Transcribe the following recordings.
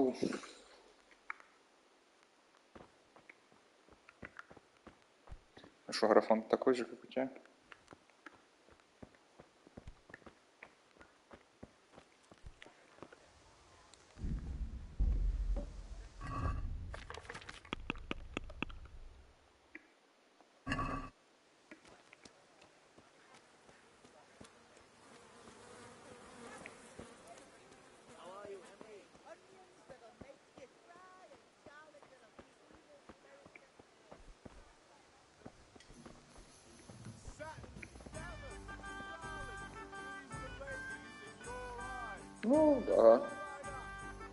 могу. А что, графон такой же, как у тебя? Ну, да,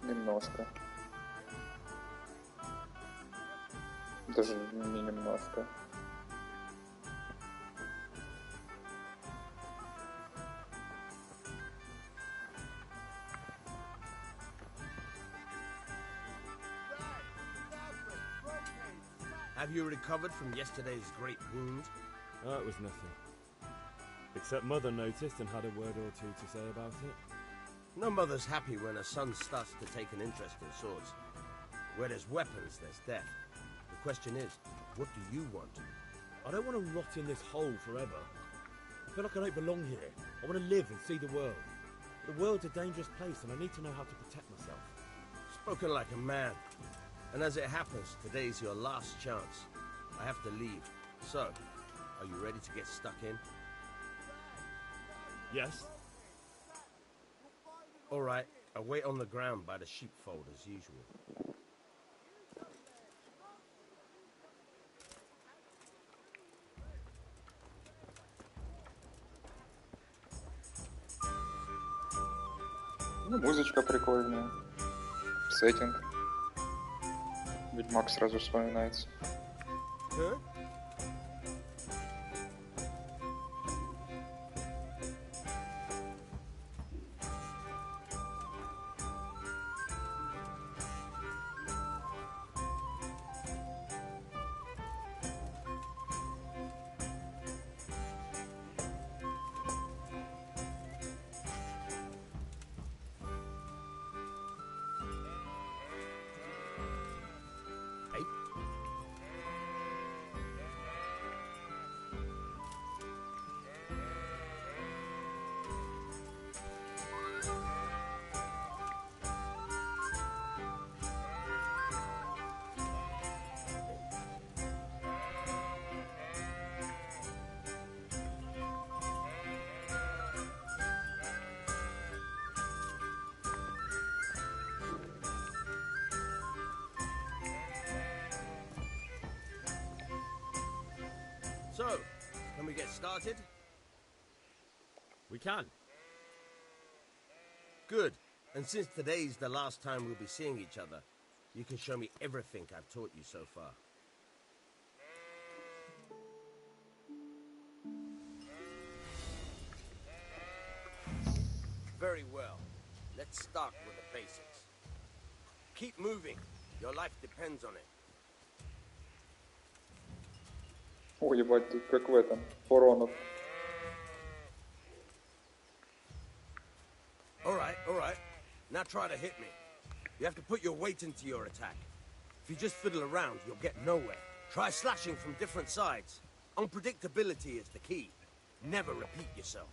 немножко. Даже не немножко. Have you recovered from yesterday's great wound? Oh, it was nothing. Except Mother noticed and had a word or two to say about it. No mother's happy when her son starts to take an interest in swords. Where there's weapons, there's death. The question is, what do you want? I don't want to rot in this hole forever. I feel like I don't belong here. I want to live and see the world. The world's a dangerous place and I need to know how to protect myself. Spoken like a man. And as it happens, today's your last chance. I have to leave. So, are you ready to get stuck in? Yes? All right, I'll wait on the ground by the sheepfold as usual. Ну, музычка прикольная. Сеттинг. Ведьмак сразу вспоминается. Huh? So, can we get started? We can. Good. And since today's the last time we'll be seeing each other, you can show me everything I've taught you so far. Very well. Let's start with the basics. Keep moving. Your life depends on it. О, ебать, тут как в этом, Воронов. All right. Now try to hit me. You have to put your weight into your attack. If you just fiddle around, you'll get nowhere. Try slashing from different sides. Unpredictability is the key. Never repeat yourself.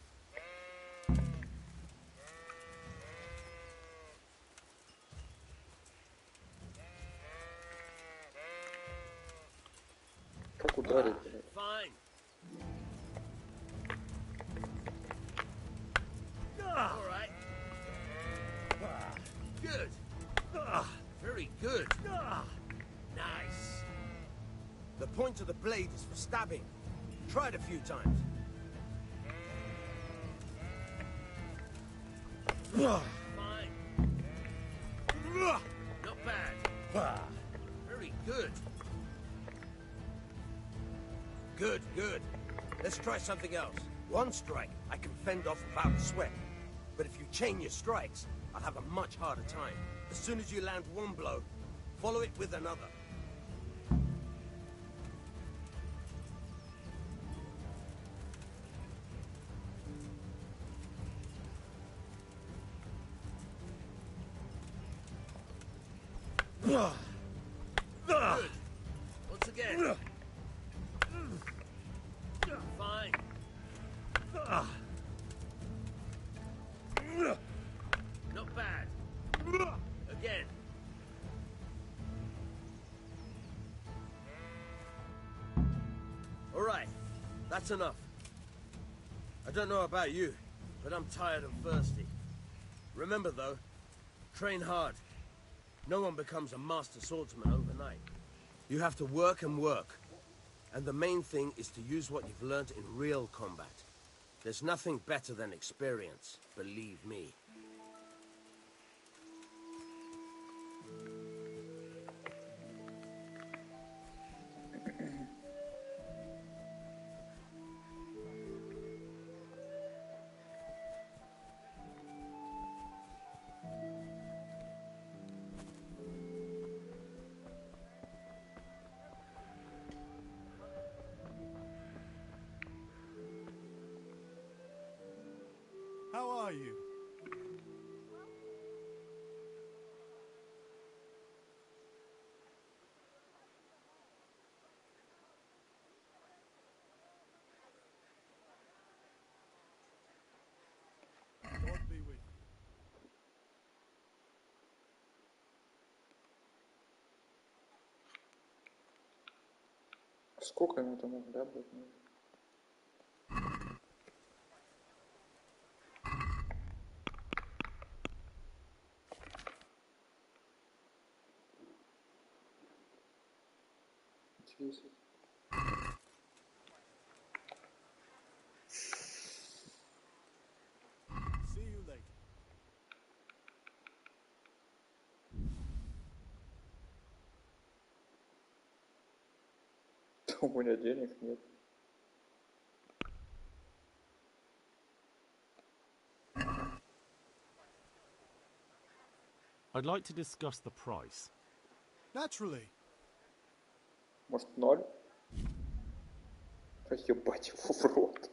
Как ударить? Fine. All right. Good. Very good. Nice. The point of the blade is for stabbing. Try it a few times. Fine. Not bad. Very good. Good. Let's try something else. One strike, I can fend off without a sweat. But if you chain your strikes, I'll have a much harder time. As soon as you land one blow, follow it with another. Good. Once again. Fine. Not bad. Again. All right. That's enough. I don't know about you, but I'm tired and thirsty. Remember, though, train hard. No one becomes a master swordsman overnight. You have to work and work. And the main thing is to use what you've learned in real combat. There's nothing better than experience, believe me. How are you? God be with you. Сколько ему там оглядывать надо? Интересно. See you later. У меня денег нет. I'd like to discuss the price. Naturally. Может, 0? Ебать его в рот.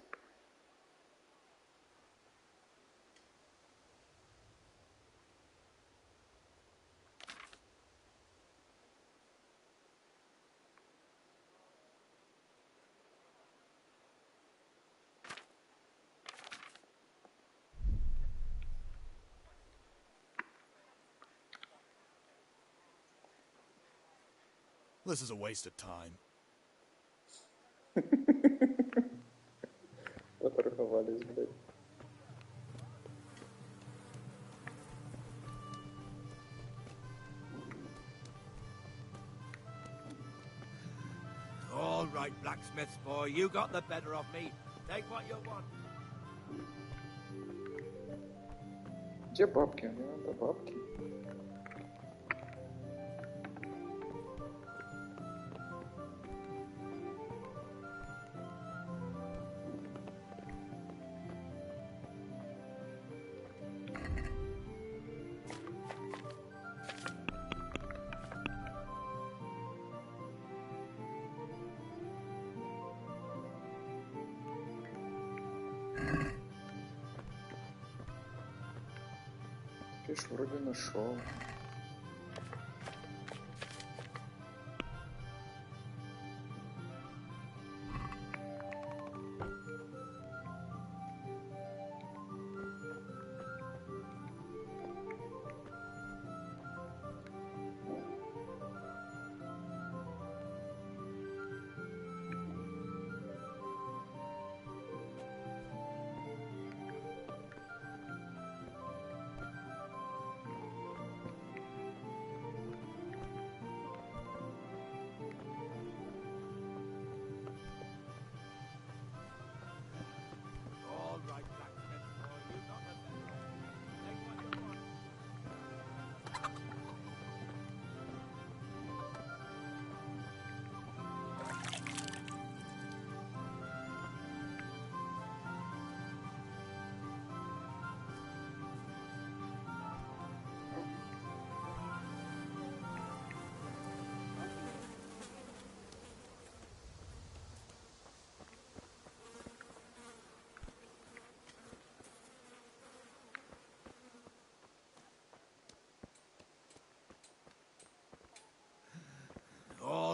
This is a waste of time. Поторговались, блядь. All right, blacksmith's boy, you got the better of me. Take what you want. Где бабки? Мне надо бабки. Видишь, вроде нашел.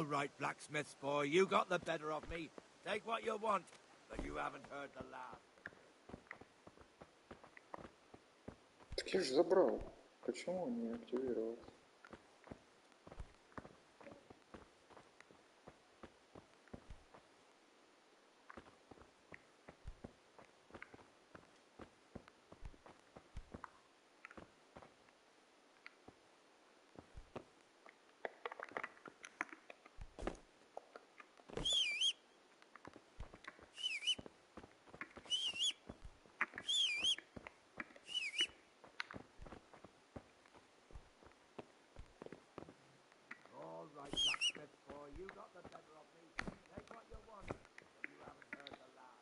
right, blacksmith boy. You got the better of me. Take what you want, but you haven't heard the last. Так я же забрал. Почему не активировалось? All right, blacksmith boy. You got the better of me. Take what you want, but you haven't heard the last.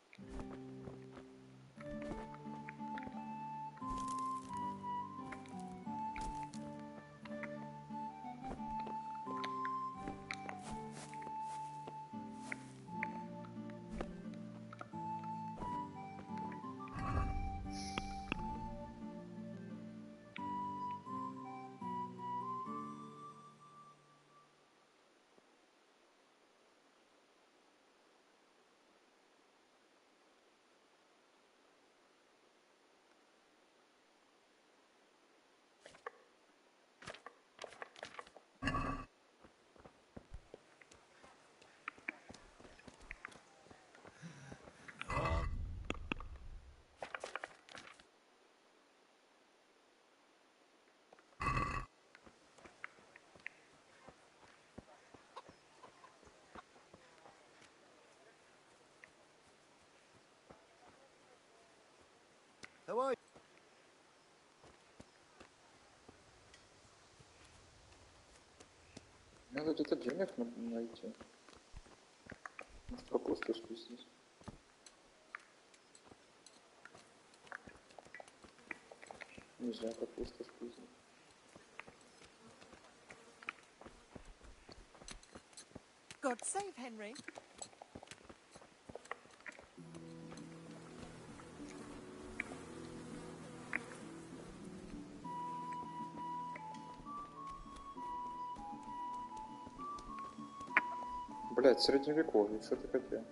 How are you? Надо где-то денег найти. Может, капусточку здесь. Нельзя капусточку здесь. God save Henry. Блять, средневековье, что ты хотел?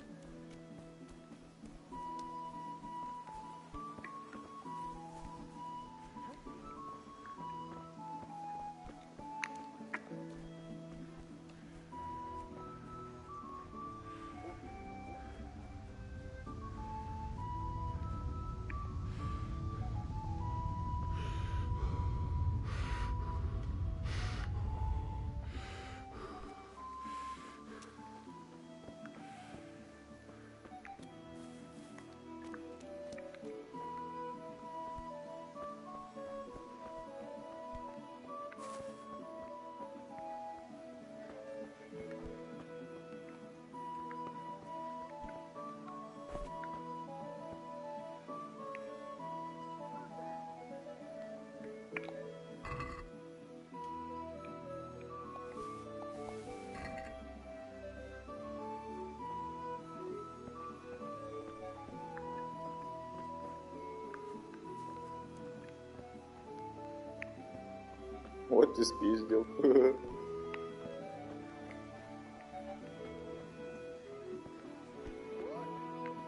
Вот ты спиздил.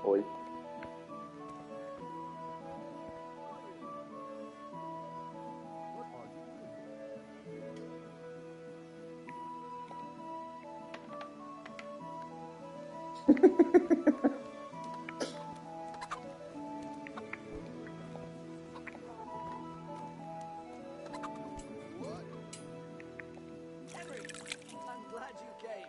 Ой. Henry, I'm glad you came.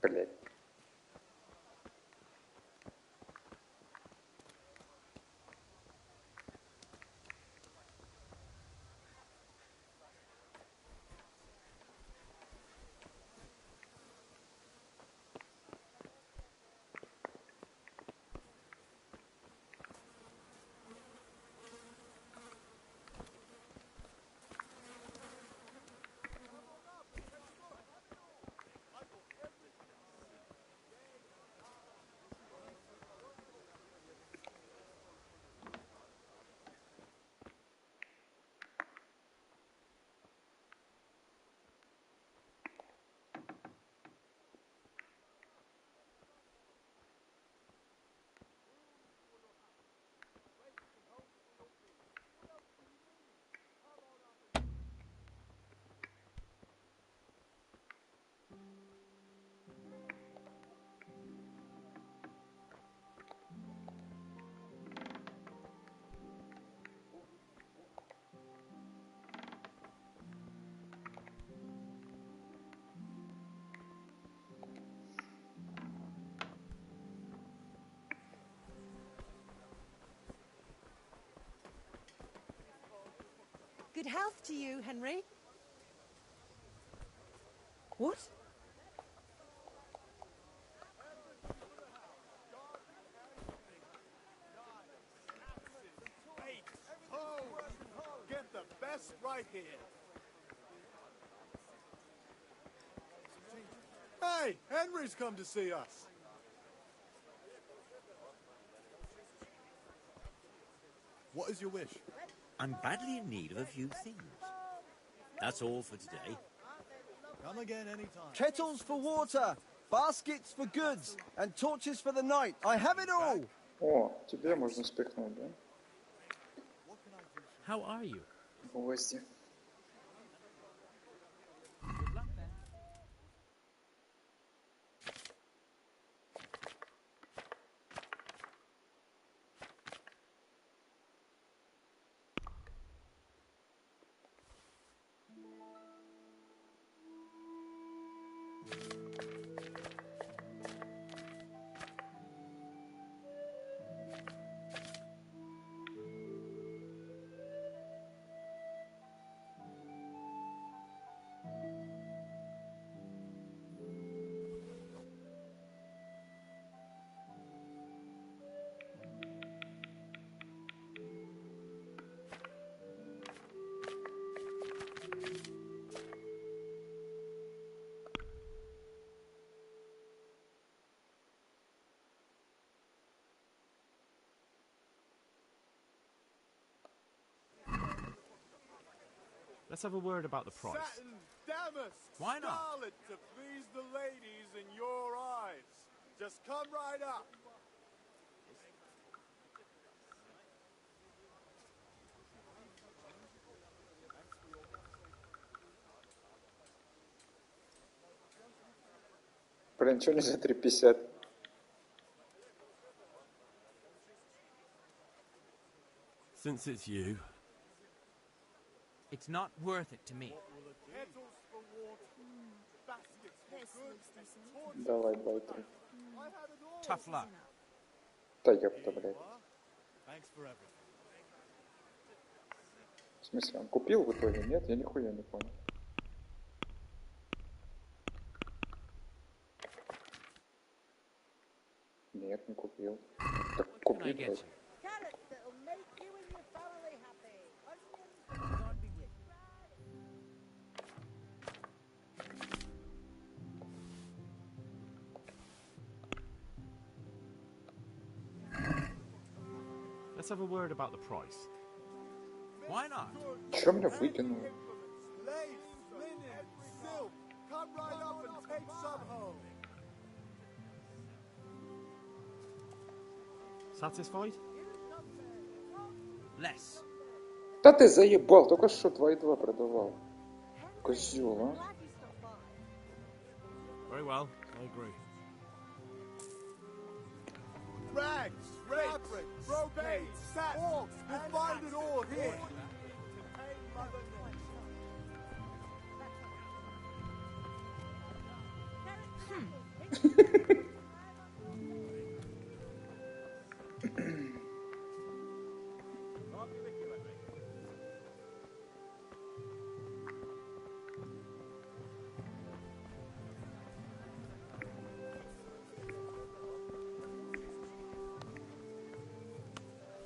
Блять. Good health to you, Henry. What? Oh, get the best right here. Hey, Henry's come to see us. What is your wish? I'm badly in need of a few things. That's all for today. Come again anytime. Kettles for water, baskets for goods, and torches for the night. I have it all! О, тебе можно спихнуть, да? How are you? Гвозди. Let's have a word about the price. Satin, damask, Why not? scarlet to please the ladies in your eyes. Just come right up. Блин, что не за 3,50? Since it's you, It's not worth it to me. Kettles for water, baskets for goods, torches. Давай, 2,3. I have it all. Tough luck. Да ёпта, блядь. Thanks for everything. В смысле, он купил в итоге? Нет, я нихуя не понял. Нет, не купил. Так Can I купи, get блядь. you? Carrots that'll make you and your family happy. Onions. God be with let's have a word about the price. you. Why not? Чё меня выкинуло? Lace, linen, silk. Come right up and take some home. Satisfied? Less. Да ты заебал, только что 2,2 продавал. Козёл, а? Glad you stopped by. Very well, I agree. Rags, fabric, brocade, satin. You'll find it all here.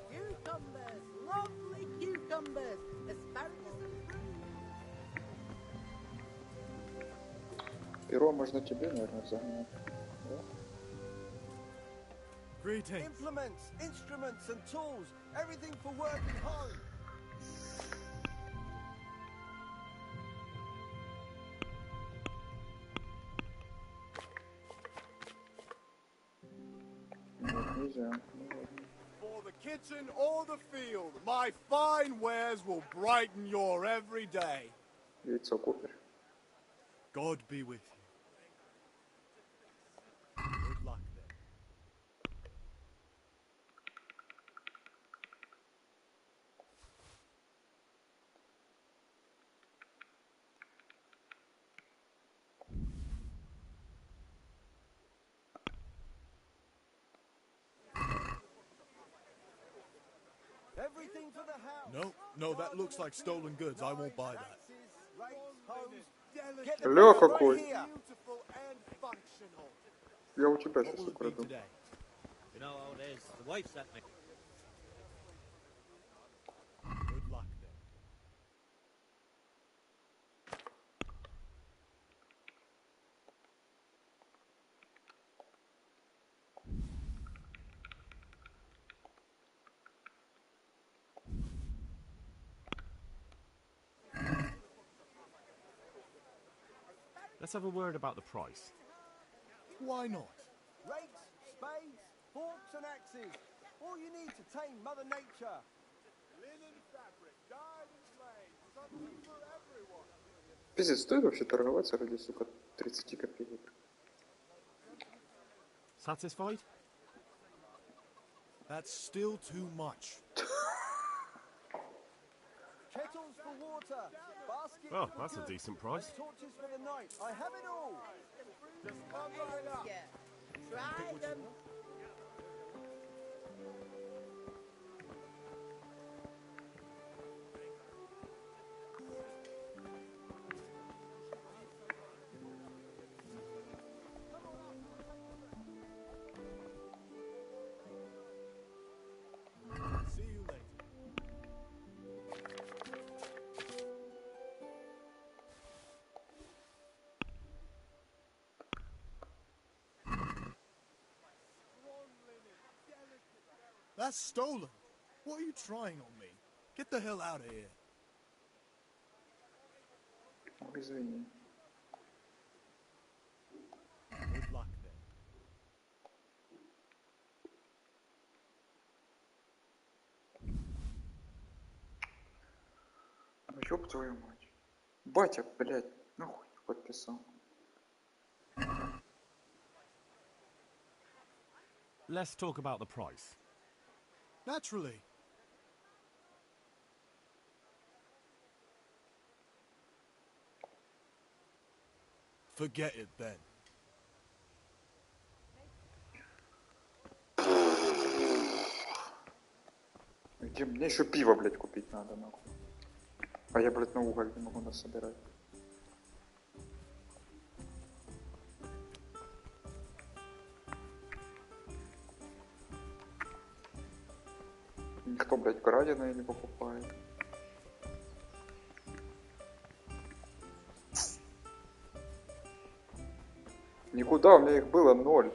Cucumbers, lovely cucumbers, asparagus and fruit. Перо можно тебе, наверное, загнать. Да? Greetings. Implements, instruments, and tools. Everything for work and home. Нет, нельзя. For the kitchen or the field, my fine wares will brighten your every day. Яйцо купишь? God be with you. Good luck then. Every Anything for the house. No, no, that looks like stolen goods. I won't buy that. Get the Ля goods right какой. here. Beautiful and functional. Я у тебя What сейчас will it be украду. today? You know how it is. The wife sent me. Good luck then. Let's have a word about the price. Why not? Rakes, spades, forks and axes. All you need to tame Mother Nature. Linen fabric, dyed and slain. Something for everyone. Пиздец, стоит вообще торговаться ради, сука, 30 копеек? Satisfied? That's still too much. Kettles for water. Baskets Well, for that's a goods, decent price. and torches for the night. I have it all. Just come right up. Yeah. Try them. See you later. That's stolen. What are you trying on me? Get the hell out of here. Ой, извини. Good luck then. Ну ёб твою мать. Батя, блядь, нахуй подписал. Let's talk about the price. Naturally. Forget it then. Где мне еще пиво, блядь, купить надо, нахуй. А я, блядь, на уголь не могу насобирать. Никто, блядь, краденое не покупает. Никуда, у меня их было 0.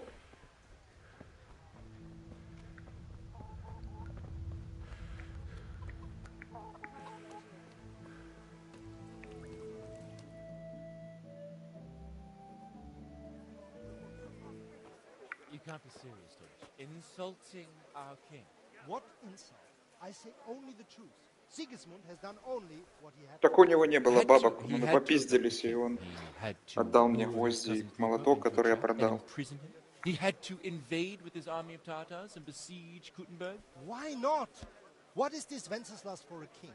You can't be serious, Deutsch. Insulting our king. What insult? I say only the truth. Sigismund has done only what he had. Так у него не было Had бабок, to- he мы had to попиздились, attack и him. он He had to отдал мне lure his гвозди и cousin Philippa молоток, into a который я trap and продал. imprison him. He had to invade with his army of Tartars and besiege Kuttenberg. Why not? What is this Wenceslas for a king?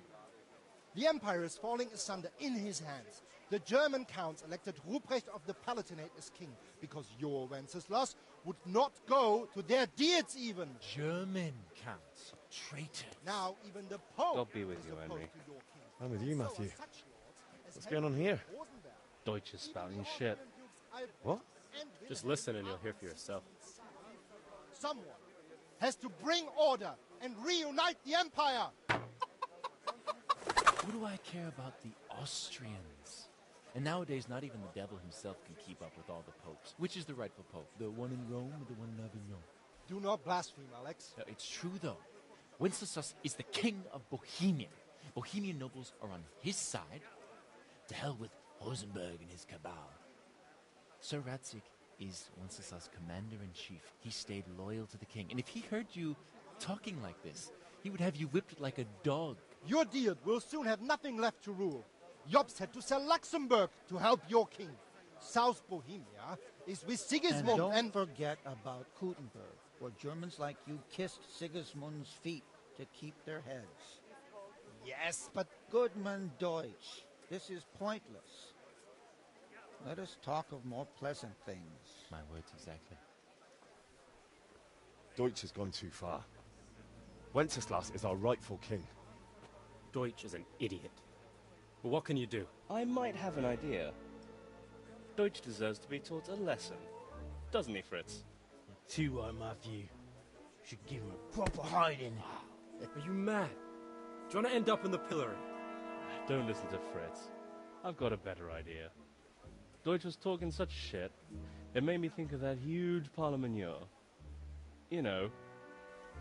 The empire is falling asunder in his hands. The German counts elected Ruprecht of the Palatinate as king because your Wenceslas would not go to their deeds even. German counts. Traitor. Now even the Pope God be with is you, opposed Henry. to your king. I'm with you, So are Matthew. such lords as What's going on Henry here? of Rosenberg. Deutsch is spouting shit. What? Just listen and you'll hear for yourself. Someone has to bring order and reunite the empire. What do I care about the Austrians? And nowadays, not even the devil himself can keep up with all the popes. Which is the rightful pope? The one in Rome or the one in Avignon? Do not blaspheme, Alex. No, it's true, though. Wenceslas is the king of Bohemia. Bohemian nobles are on his side. To hell with Rosenberg and his cabal. Sir Ratzik is Wenceslas' commander-in-chief. He stayed loyal to the king. And if he heard you talking like this, he would have you whipped like a dog. Your Diet will soon have nothing left to rule. Jobst had to sell Luxembourg to help your king. South Bohemia is with Sigismund And don't forget about Kuttenberg, where Germans like you kissed Sigismund's feet to keep their heads. Yes, but Goodman Deutsch, this is pointless. Let us talk of more pleasant things. My words exactly. Deutsch has gone too far. Wenceslas is our rightful king. Deutsch is an idiot. But what can you do? I might have an idea. Deutsch deserves to be taught a lesson. Doesn't he, Fritz? Too right, Matthew. Should give him a proper hiding. Are you mad? Do you want to end up in the pillory? Don't listen to Fritz. I've got a better idea. Deutsch was talking such shit, it made me think of that huge parliament. You know,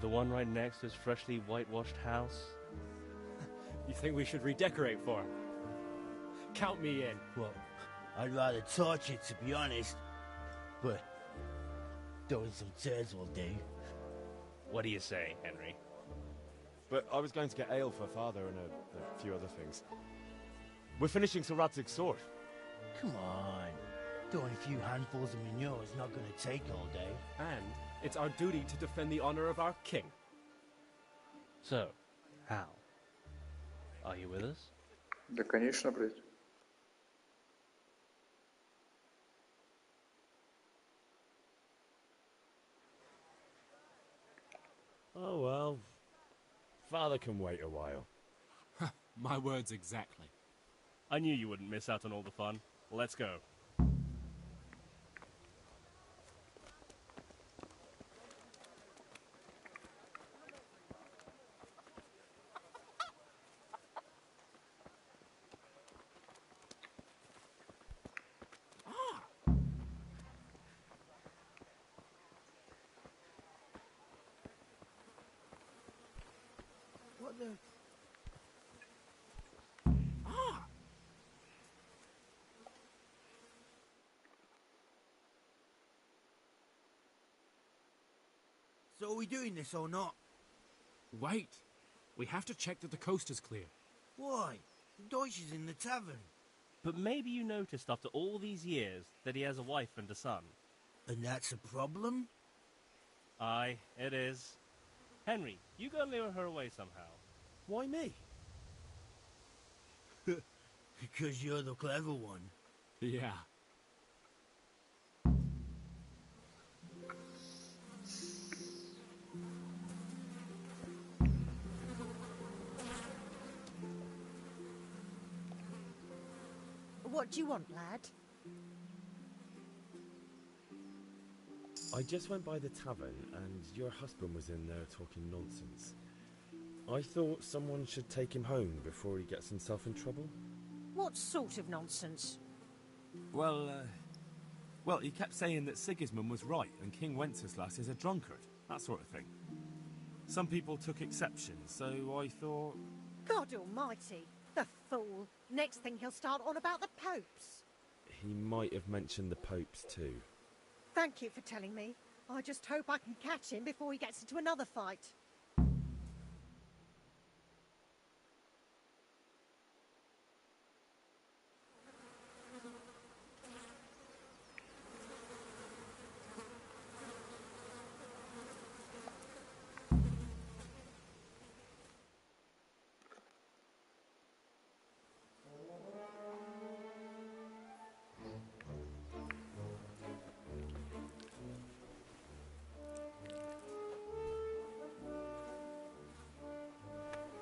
the one right next to his freshly whitewashed house. You think we should redecorate for him? Count me in. Well, I'd rather torch it, to be honest. But throwing some turds will do. What do you say, Henry? But I was going to get ale for father and a few other things. We're finishing Sir Radzig's sword. Come on. Throwing a few handfuls of manure is not going to take all day. And it's our duty to defend the honor of our king. So, Hal, are you with us? Да, конечно, блядь. Oh well. Father can wait a while. My words exactly. I knew you wouldn't miss out on all the fun. Let's go. What the... So are we doing this or not? Wait. We have to check that the coast is clear. Why? Deutsch is in the tavern. But maybe you noticed after all these years that he has a wife and a son. And that's a problem? Aye, it is. Henry, you go and lure her away somehow. Why me? Because you're the clever one. Yeah. What do you want, lad? I just went by the tavern and your husband was in there talking nonsense. I thought someone should take him home before he gets himself in trouble. What sort of nonsense? Well, he kept saying that Sigismund was right and King Wenceslas is a drunkard, that sort of thing. Some people took exception, so I thought... God almighty, the fool. Next thing he'll start on about the popes. He might have mentioned the popes too. Thank you for telling me. I just hope I can catch him before he gets into another fight.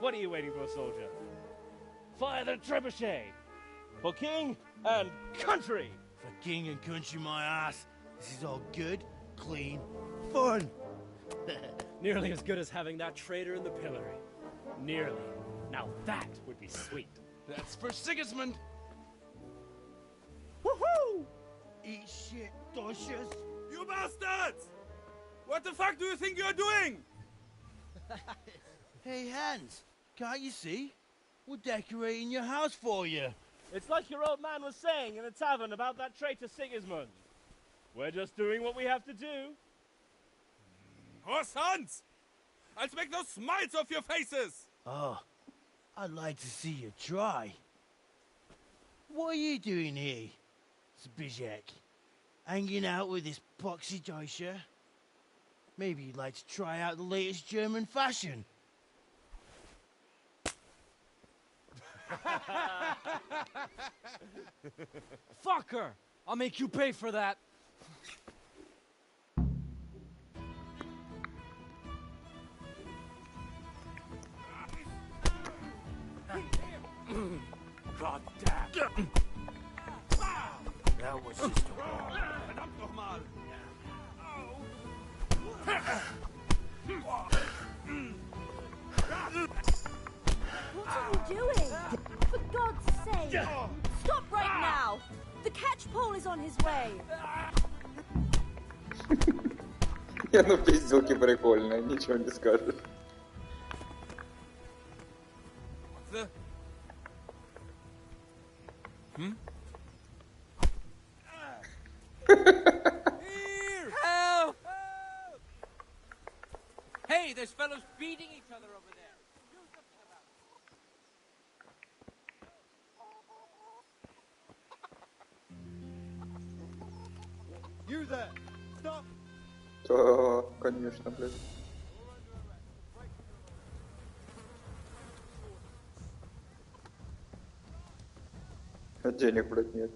What are you waiting for, soldier? Fire the trebuchet! For king and country! For king and country, my ass. This is all good, clean, fun. Nearly as good as having that traitor in the pillory. Nearly. Now that would be sweet. That's for Sigismund! Woohoo! Eat shit, Deutschers. You bastards! What the fuck do you think you're doing? Hey, Hans, can't you see? We're decorating your house for you. It's like your old man was saying in the tavern about that traitor Sigismund. We're just doing what we have to do. Oh, sons! I'll make those smiles off your faces! Oh, I'd like to see you try. What are you doing here, Zbigniew? Hanging out with this poxy Deutscher? Maybe you'd like to try out the latest German fashion. Fuck her! I'll make you pay for that! That was just a wall. Verdammt nochmal! What are you doing? For God's sake! Stop right now! The catch pole is on his way! Я ну пизделки прикольные, ничего не скажешь. Help! Hey, there's fellows beating each other over there. You there! Stop! Да, конечно, блядь. А денег, блядь, нет.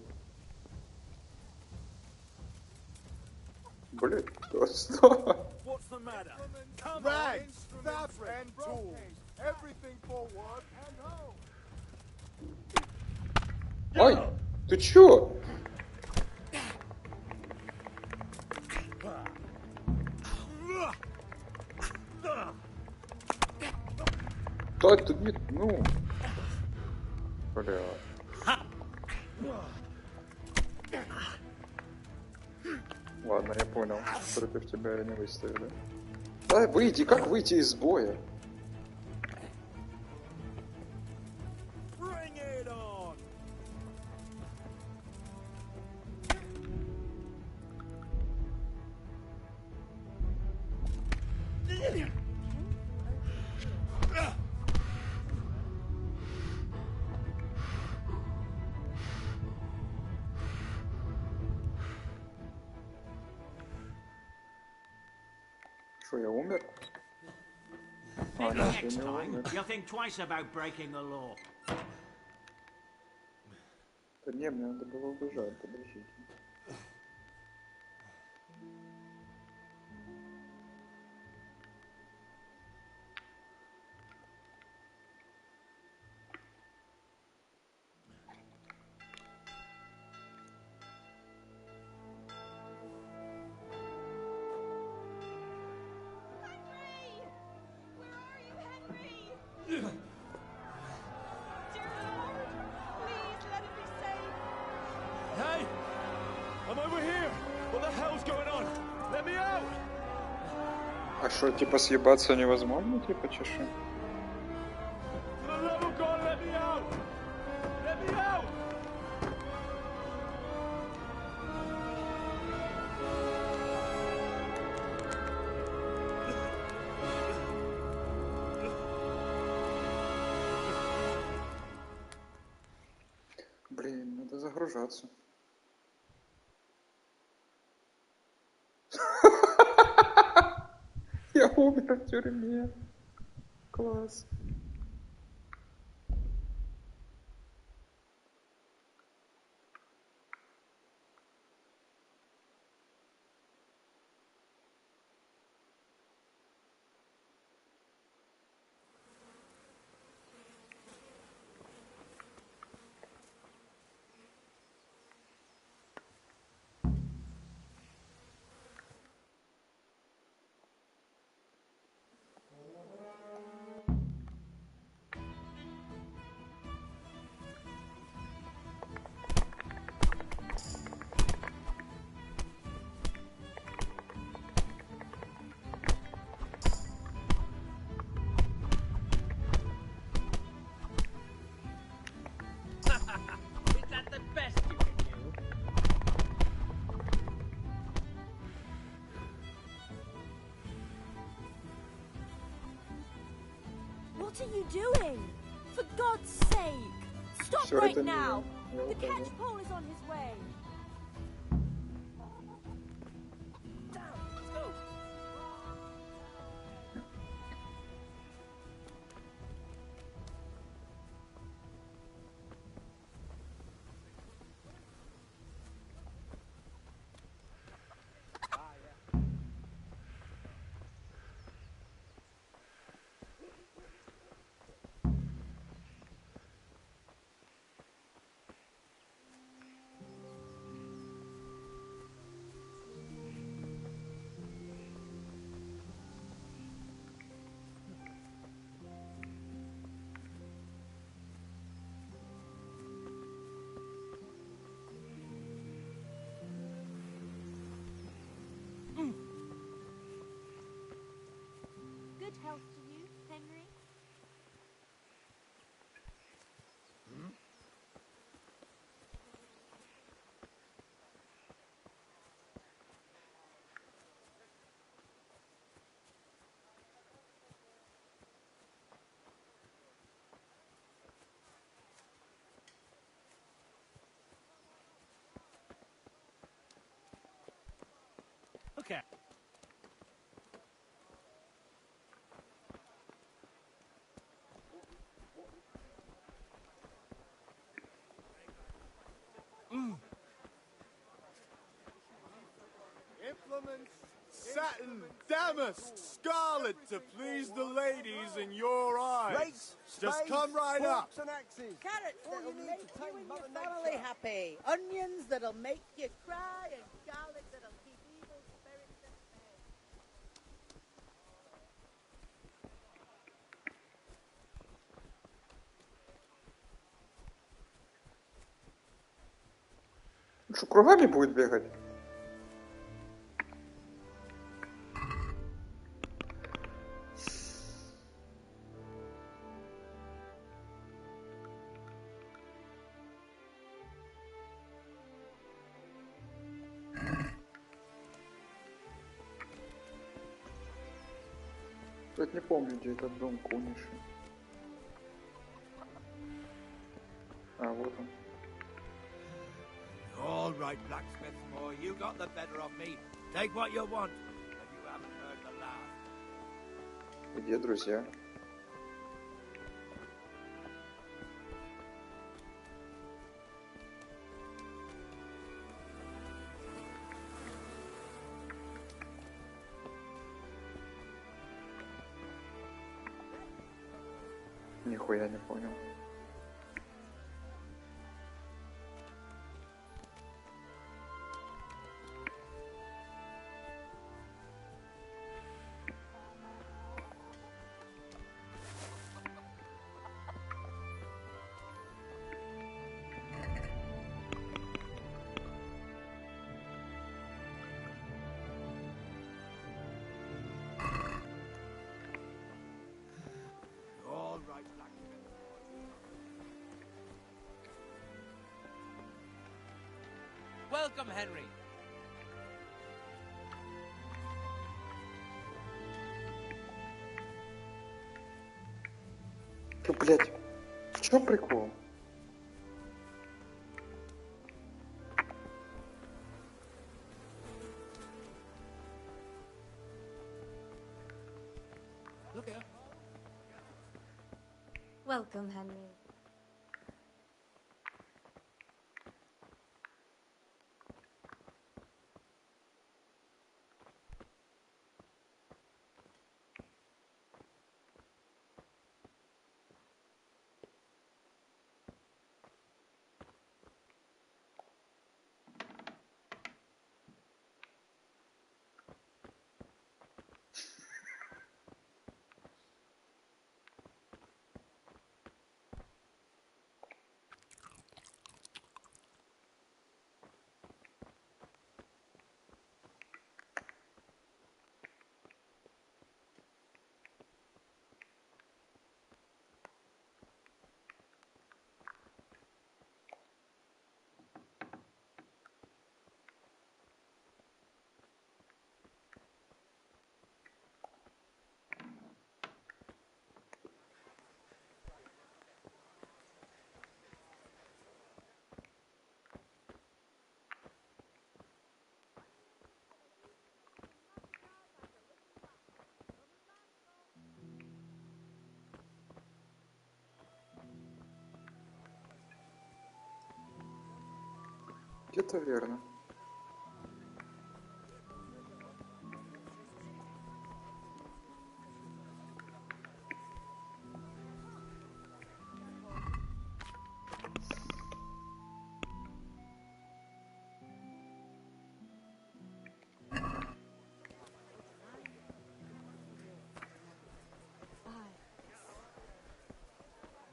Блядь, что? What's the matter? Come rags, fabric, and tools. Everything forward and home. Ой, ты чё? Да, тут нет, ну... Бля... Ладно, я понял. Против тебя я не выставлю, да? Да, выйди, как выйти из боя? Bring it on! Что, я умер? А, Maybe нет, я next не time умер. you'll think twice about breaking the law. Да не, мне надо было убежать, подождите. Hey! I'm over here! What the hell's going on? Let me out! А что, типа съебаться невозможно, типа, чеши? For the love of God, let me out! Let me out! Блин, надо загружаться. Я умер в тюрьме. Класс. Is that the best you can do? What are you doing? For God's sake! Stop Всё, right это не now! я. The catch pole is on his way! Good health to you, Henry? Okay. Implements, satin, damask, scarlet to please the ladies in your eyes. Rakes, Just spades, come right up. forks and axes. Carrots All you that'll need make to you tame and Mother your family Nature. happy. Onions that'll make you cry, and garlic that'll keep evil spirits at bay. Что, кругами будет бегать? Тут не помню, где этот дом Куниши. А, вот он. All right, blacksmith boy, you got the better of me. Take what you want, and you haven't heard the last. Где друзья? Нихуя не понял. All right, blacksmith boy. Welcome, Henry. Чё, блядь? В чём прикол? Look here. Welcome, Henry. Где-то верно.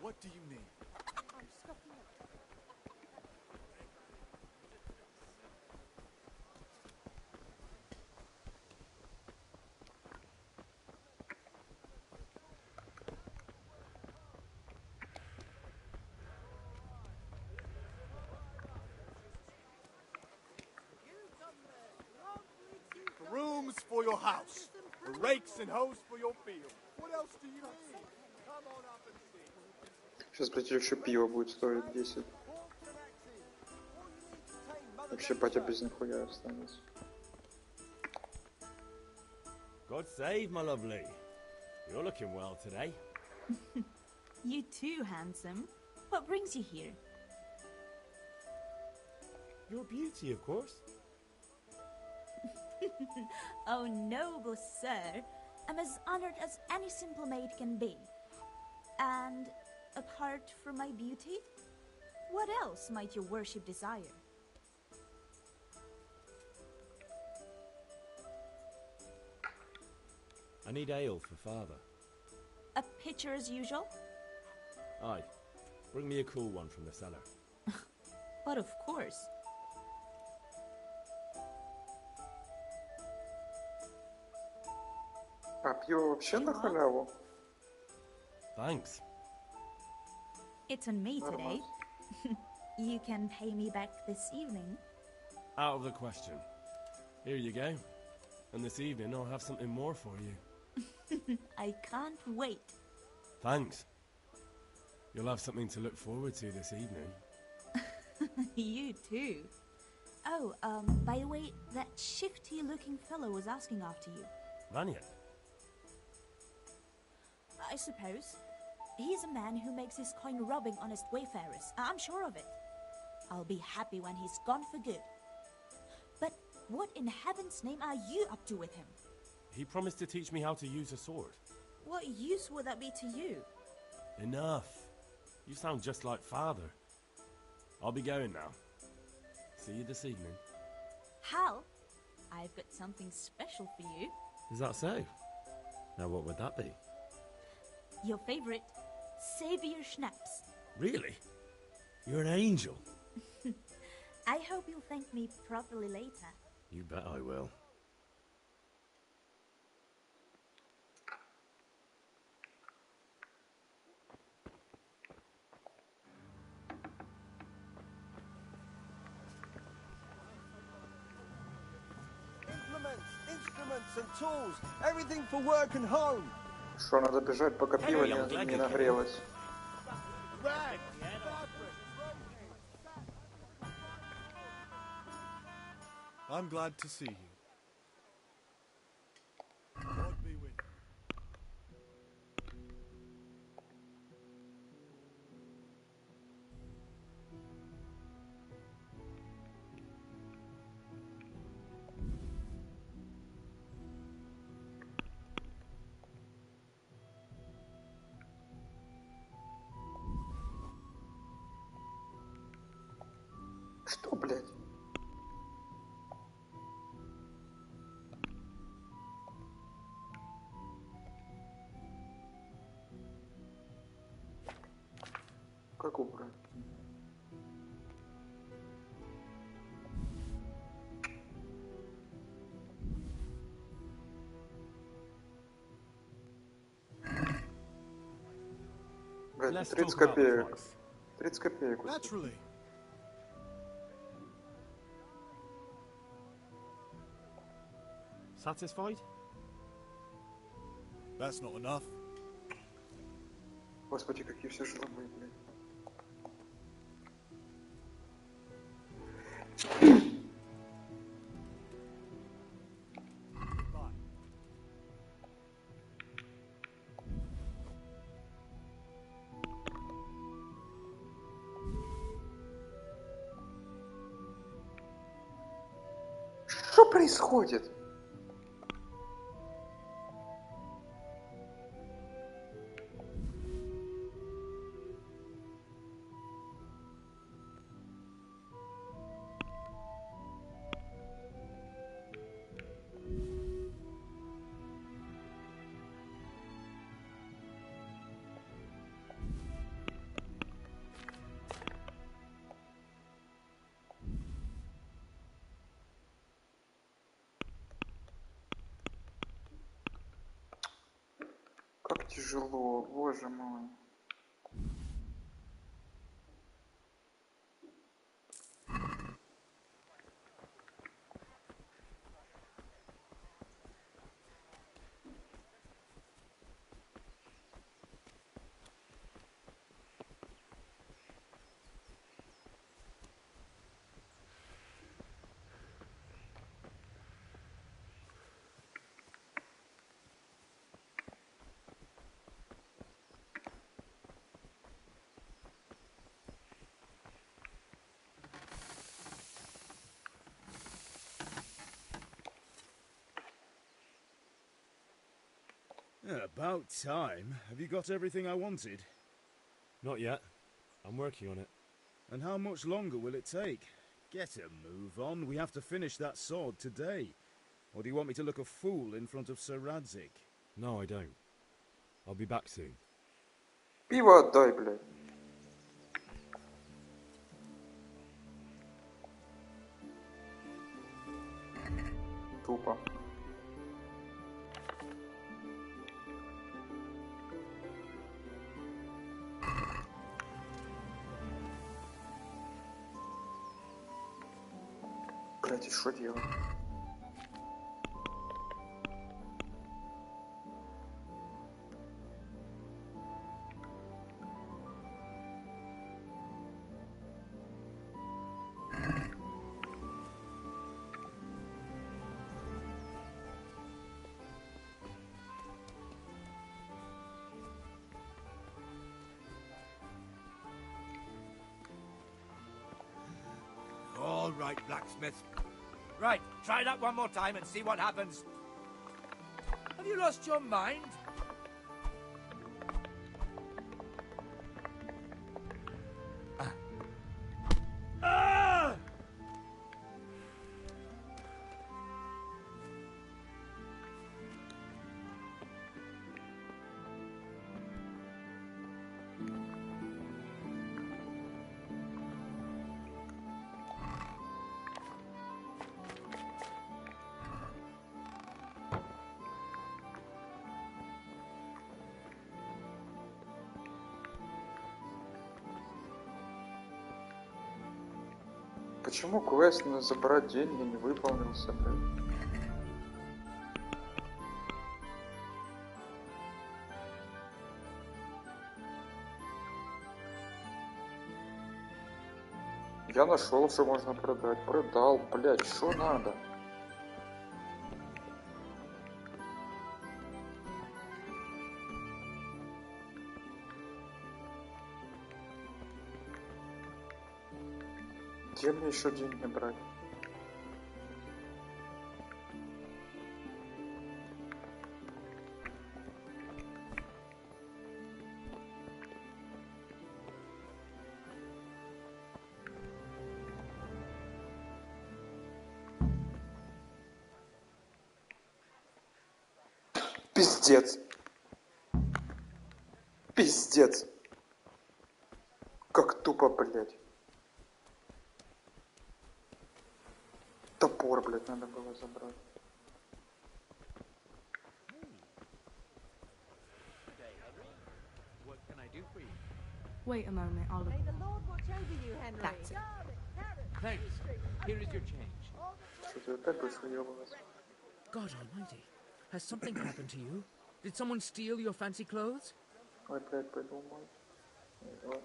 What do you need? I'm stocking up. and hose for your field. What else do you need? Come on up and see. Сейчас, блядь, еще пиво будет стоить 10. Вообще батя без нихуя останется. God save, my lovely. You're looking well today. You too, handsome. What brings you here? Your beauty, of course. Oh, noble sir. I'm as honored as any simple maid can be. And apart from my beauty, what else might your worship desire? I need ale for father. A pitcher as usual? Aye. Bring me a cool one from the cellar. But of course. А пиво вообще на халяву? Thanks. It's on me today. You can pay me back this evening. Out of the question. Here you go. And this evening I'll have something more for you. I can't wait. Thanks. You'll have something to look forward to this evening. You too. Oh, by the way, that shifty-looking fellow was asking after you. Vanya? I suppose. He's a man who makes his coin robbing honest wayfarers. I'm sure of it. I'll be happy when he's gone for good. But what in heaven's name are you up to with him? He promised to teach me how to use a sword. What use would that be to you? Enough. You sound just like father. I'll be going now. See you this evening. Hal, I've got something special for you. Is that so? Now what would that be? Your favorite, Savior Schnapps. Really? You're an angel. I hope you'll thank me properly later. You bet I will. Implements, instruments and tools. Everything for work and home. Что, надо бежать, пока пиво не нагрелось. I'm glad to see you. Lord be with you. Что, блядь? Как убрать? Блядь, 30 копеек. 30 копеек. Naturally. Satisfied? That's not enough. Господи, какие все жлобы, блядь. Что происходит? Как тяжело, боже мой. About time. Have you got everything I wanted? Not yet. I'm working on it. And how much longer will it take? Get a move on. We have to finish that sword today. Or do you want me to look a fool in front of Sir Radzik? No, I don't. I'll be back soon. Пиво отдай, блядь. Тупо. Блядь, и что делать? All right, blacksmith. Right, try that one more time and see what happens. Have you lost your mind? Ah! Почему квест на забрать деньги не выполнился, блядь? Я нашел, что можно продать. Продал, блядь, что надо? Где мне еще деньги брать? Пиздец. Пиздец. Как тупо, блядь. Топор, блядь, надо было забрать. Wait a moment, I'll look. May the Lord watch over you, Henry. That's it. Thanks. Here is your change. Что ты опять будешь выебываться? God almighty. Has something happened to you? Did someone steal your fancy clothes? Ой, блядь, придумал. Ладно.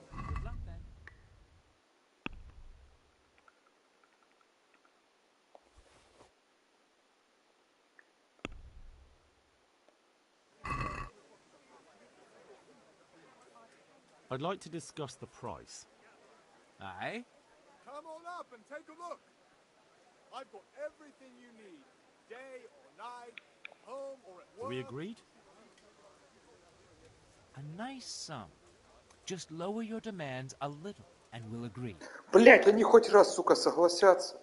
I'd like to discuss the price. Aye? Come on up and take a look. I've got everything you need, day or night, at home or at work. Are we agreed? A nice sum. Just lower your demands a little, and we'll agree. Блять, они хоть раз, сука, согласятся.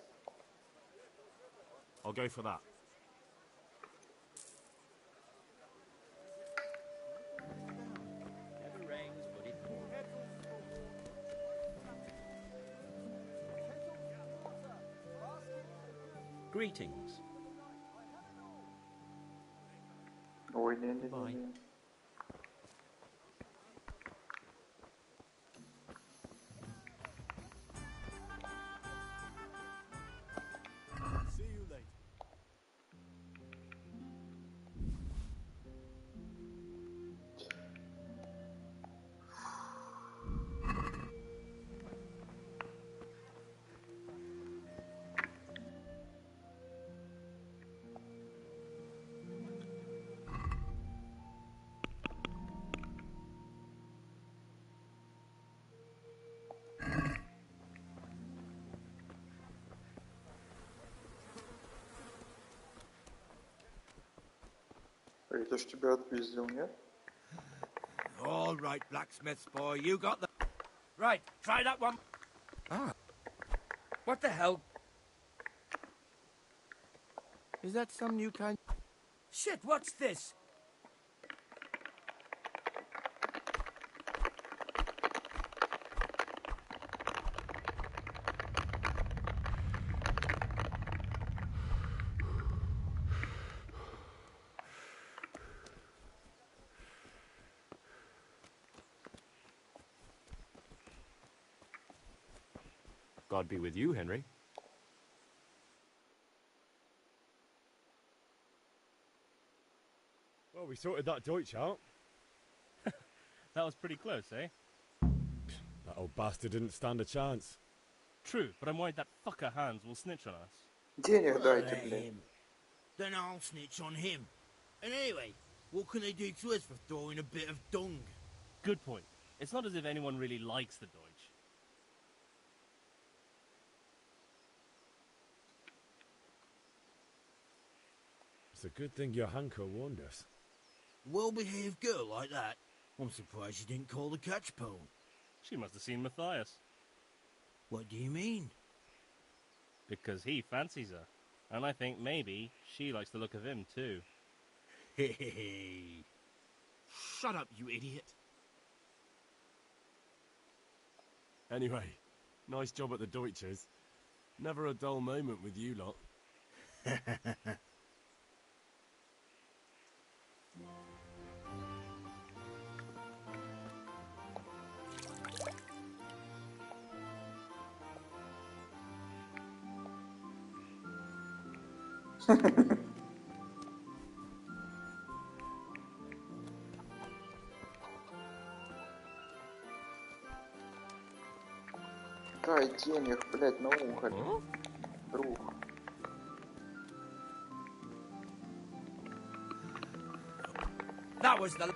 I'll go for that. Greetings. Ой, не. See you later. блядь, я ж тебя отпиздил, нет? All right, blacksmith's boy, you got the... Right, try that one. Ah. What the hell? Is that some new kind... Shit, what's this? God be with you, Henry. Well, we sorted that Deutsch out. That was pretty close, eh? That old bastard didn't stand a chance. True, but I'm worried that fucker Hans will snitch on us. Денег Well, дайте, let блядь. him. Then I'll snitch on him. And anyway, what can they do to us for throwing a bit of dung? Good point. It's not as if anyone really likes the Deutsch. It's a good thing your Hanko warned us. Well-behaved girl like that. I'm surprised she didn't call the catch pole. She must have seen Matthias. What do you mean? Because he fancies her. And I think maybe she likes the look of him too. Hey. Shut up, you idiot. Anyway, nice job at the Deutsches. Never a dull moment with you lot. Дай денег, блядь, на ухо, друг. That was the...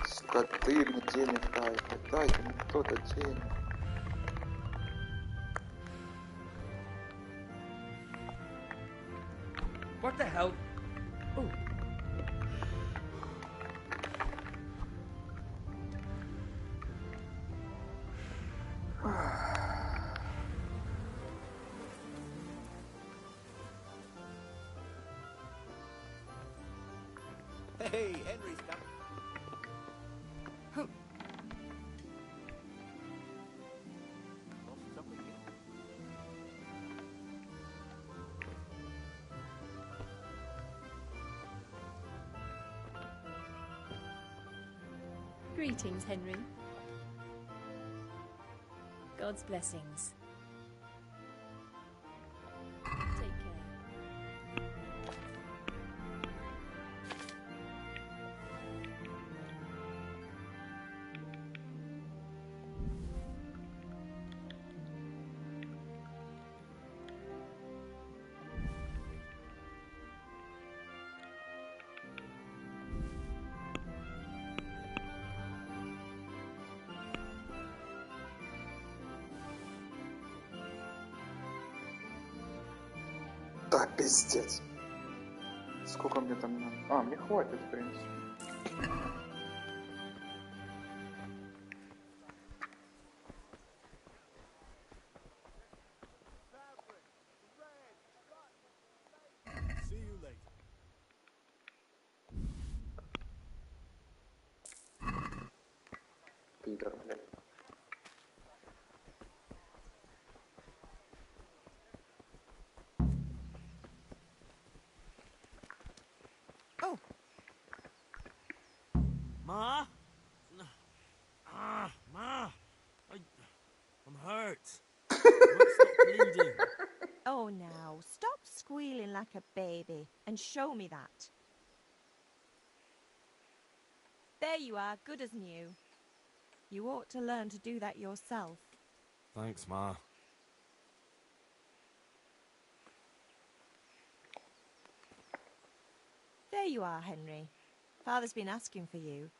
Сука, ты мне денег дайте. Дайте мне кто-то денег. What the hell? Oh. Hey, Henry's coming. Greetings, Henry. God's blessings. Take care. Да, пиздец. Сколько мне там надо? А, мне хватит, в принципе. See you later. Пидор, блядь. Ma? Ma. I'm hurt. Stop bleeding. Oh, now, stop squealing like a baby and show me that. There you are, good as new. You ought to learn to do that yourself. Thanks, Ma. There you are, Henry. Father's been asking for you.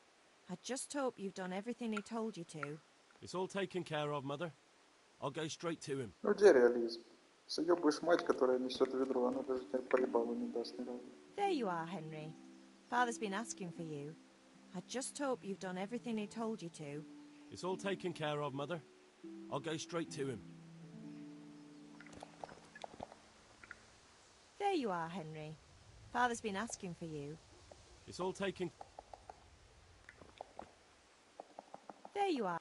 I just hope you've done everything he told you to. It's all taken care of, Mother. I'll go straight to him. Ну где реализм? Съебываешь мать, которая несет ведро, она даже тебе по ебалу не даст ни разу. There you are, Henry. Father's been asking for you. I just hope you've done everything he told you to. It's all taken care of, Mother. I'll go straight to him. There you are, Henry. Father's been asking for you. It's all taken... There you are.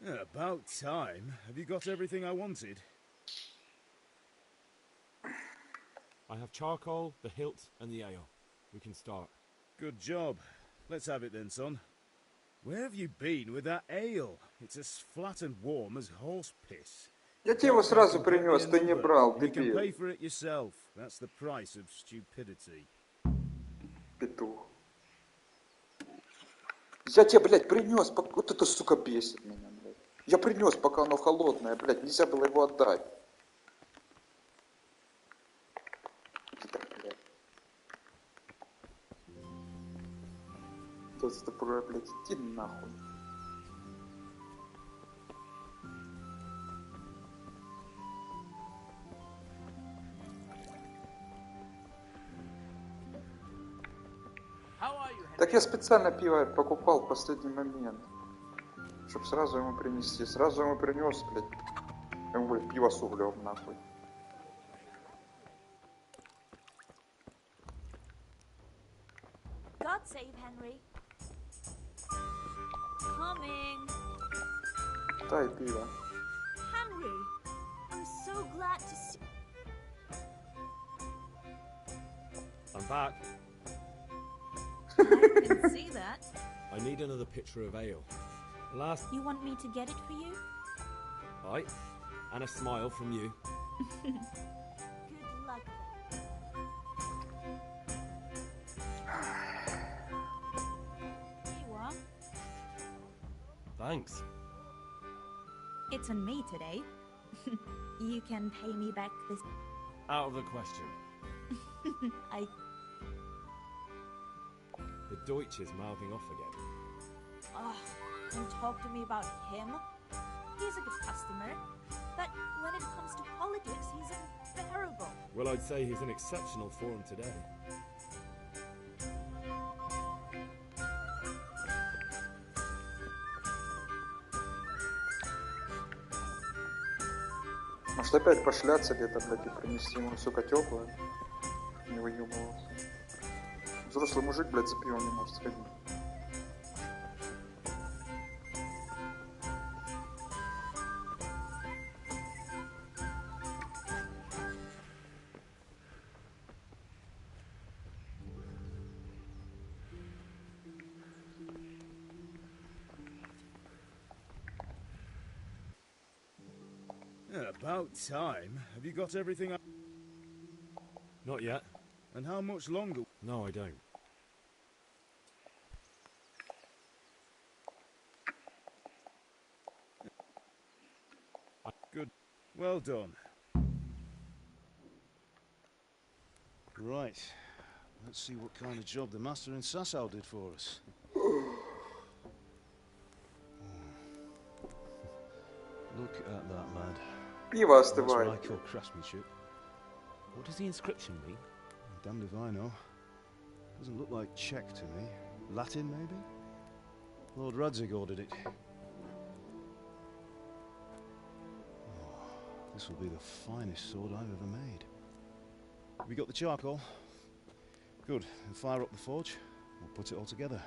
Yeah, about time. Have you got everything I wanted? I have charcoal, the hilt, and the ale. We can start. Good job. Let's have it then, son. Where have you been with that ale? It's as flat and warm as horse piss. Я тебе его сразу принес, ты не брал, You can дебил. pay for it yourself. That's the price of stupidity. Петух. Я тебе, блядь, принес, вот это, сука, бесит меня, блядь. Я принес, пока оно холодное, блядь, нельзя было его отдать. Блядь. Тут это, блядь, иди нахуй. Так я специально пиво покупал в последний момент, чтобы сразу ему принести. Сразу ему принес, блядь. Ему, блядь, пиво с углем, нахуй. God save Henry. Coming. Дай пиво. Henry, I'm so glad to see. I'm back. I didn't see that. I need another pitcher of ale. Last... You want me to get it for you? Right. And a smile from you. Good luck then. Here you are. Thanks. It's on me today. You can pay me back this. Out of the question. I. The Deutsch is mouthing off again. Oh, don't talk to me about him. He's a good customer, but when it comes to politics, he's unbearable. Well, I'd say he's in exceptional form today. Может опять пошляться где-то, блядь, и принести ему, сука, теплое? Не выебывался. Взрослый мужик, блядь, за пивом не может сходить. Yeah, about time. Have you got everything I... Not yet. And how much longer? No, I don't. Good. Well done. Right. Let's see what kind of job the master in Sasau did for us. Look at that, lad. Пиво That's what остывает. I call craftsmanship. What does the inscription mean? Damned if I know. Doesn't look like Czech to me. Latin, maybe? Lord Radzig ordered it. Oh, this will be the finest sword I've ever made. Have we got the charcoal? Good. Then fire up the forge. We'll put it all together.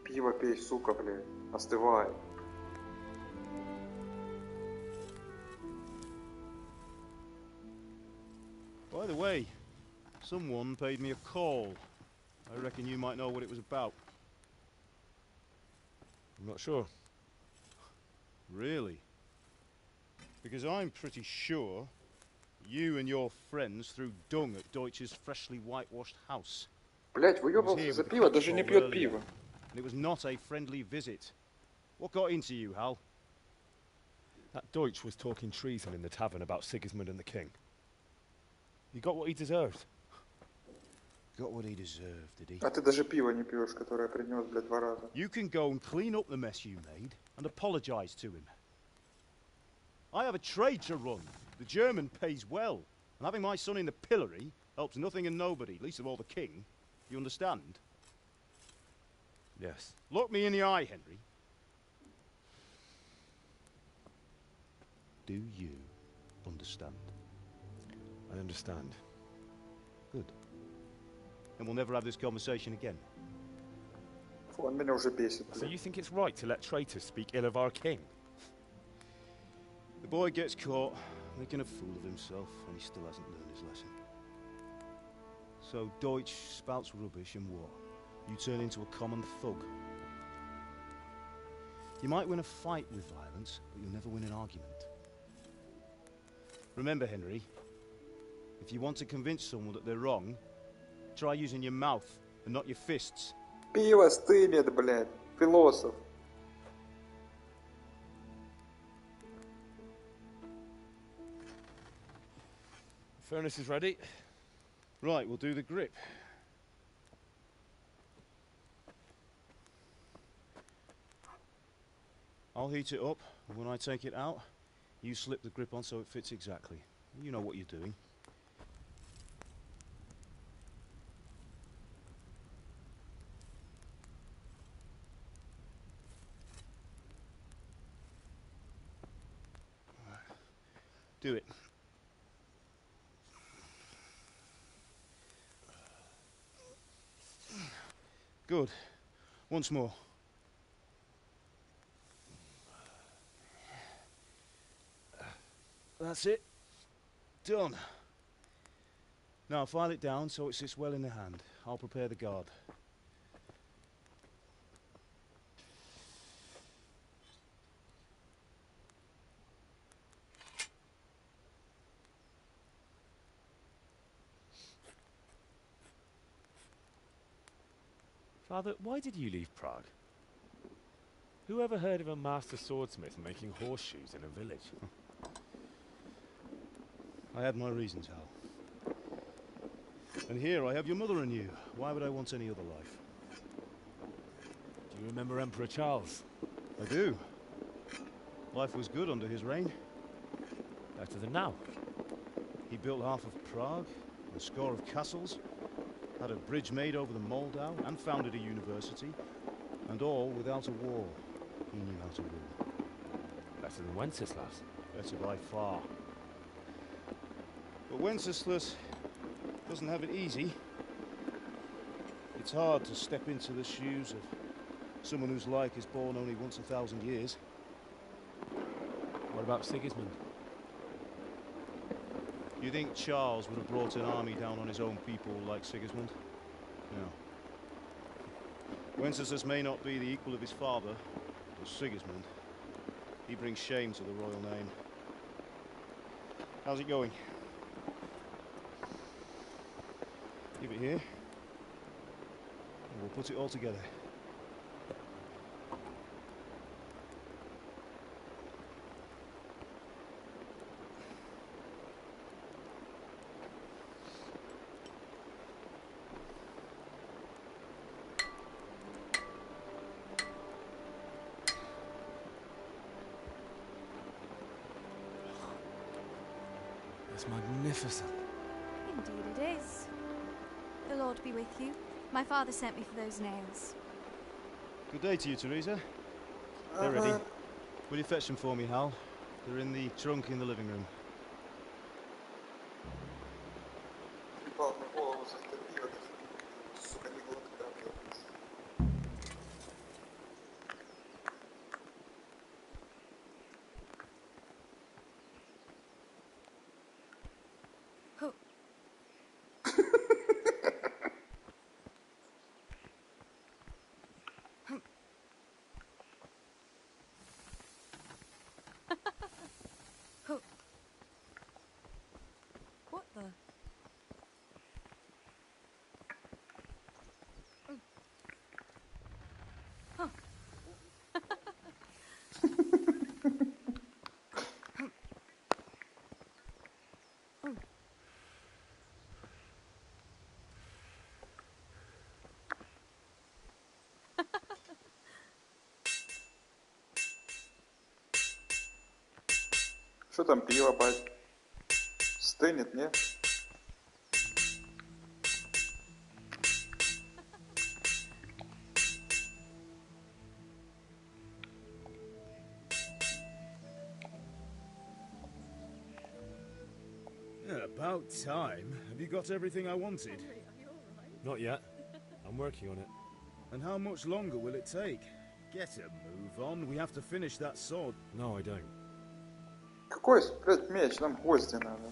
Пиво пей, сука, блядь. Остывает. By the way, someone paid me a call. I reckon you might know what it was about. I'm not sure. Really? Because I'm pretty sure you and your friends threw dung at Deutsch's freshly whitewashed house. Блядь, выебался за пиво, даже не пьет пиво. And it was not a friendly visit. What got into you, Hal? That Deutsch was talking treason in the tavern about Sigismund and the king. He got what he deserved. Got what he deserved, did he? А ты даже пиво не пьешь, которое принес, блядь, 2 раза. You can go and clean up the mess you made and apologize to him. I have a trade to run. The German pays well. And having my son in the pillory helps nothing and nobody, least of all the king. You understand? Yes. Look me in the eye, Henry. Do you understand? I understand. Good. Then we'll never have this conversation again. Он меня уже бесит, So блядь. you think it's right to let traitors speak ill of our king? The boy gets caught, making a fool of himself, and he still hasn't learned his lesson. So Deutsch spouts rubbish, and what? You turn into a common thug. You might win a fight with violence, but you'll never win an argument. Remember, Henry, if you want to convince someone that they're wrong, try using your mouth and not your fists. Пиво стынет, блядь. Философ. Furnace is ready. Right, we'll do the grip. I'll heat it up, and when I take it out, you slip the grip on so it fits exactly. You know what you're doing. Do it. Good. Once more. That's it. Done. Now file it down so it sits well in the hand. I'll prepare the guard. Father, why did you leave Prague? Who ever heard of a master swordsmith making horseshoes in a village? I had my reasons, Hal. And here I have your mother and you. Why would I want any other life? Do you remember Emperor Charles? I do. Life was good under his reign. Better than now. He built half of Prague, a score of castles, had a bridge made over the Moldau, and founded a university, and all without a war. He knew how to rule. Better than Wenceslas. Better by far. But Wenceslas doesn't have it easy. It's hard to step into the shoes of someone whose like is born only once 1,000 years. What about Sigismund? You think Charles would have brought an army down on his own people like Sigismund? No. Wenceslas may not be the equal of his father, but Sigismund, he brings shame to the royal name. How's it going? Give it here, and we'll put it all together. It's magnificent. Indeed it is. The Lord be with you. My father sent me for those nails. Good day to you, Teresa. They're ready. Will you fetch them for me, Hal? They're in the trunk in the living room. Ебал на голову за это пиво, сука, не глотка, блядь. Что там пиво, бать? Стынет, не? Yeah, about time. Have you got everything I wanted? Not yet. I'm working on it. And how much longer will it take? Get a move on. We have to finish that sword. No, I don't. Какой, блядь, меч? Нам гвозди надо.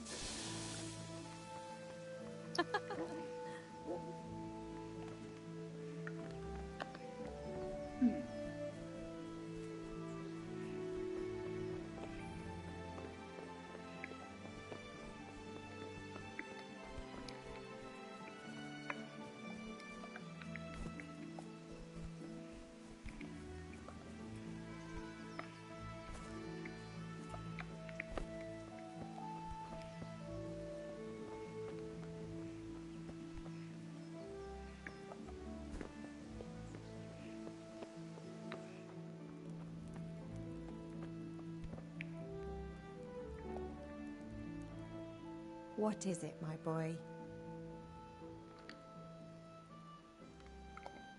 What is it, my boy?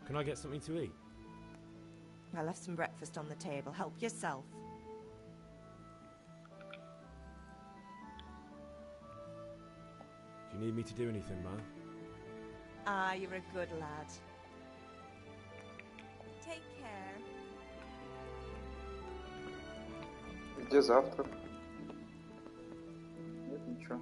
Can I get something to eat? I left some breakfast on the table. Help yourself. Do you need me to do anything, Ma? Ah, you're a good lad. Take care. Где завтрак? Нет ничего.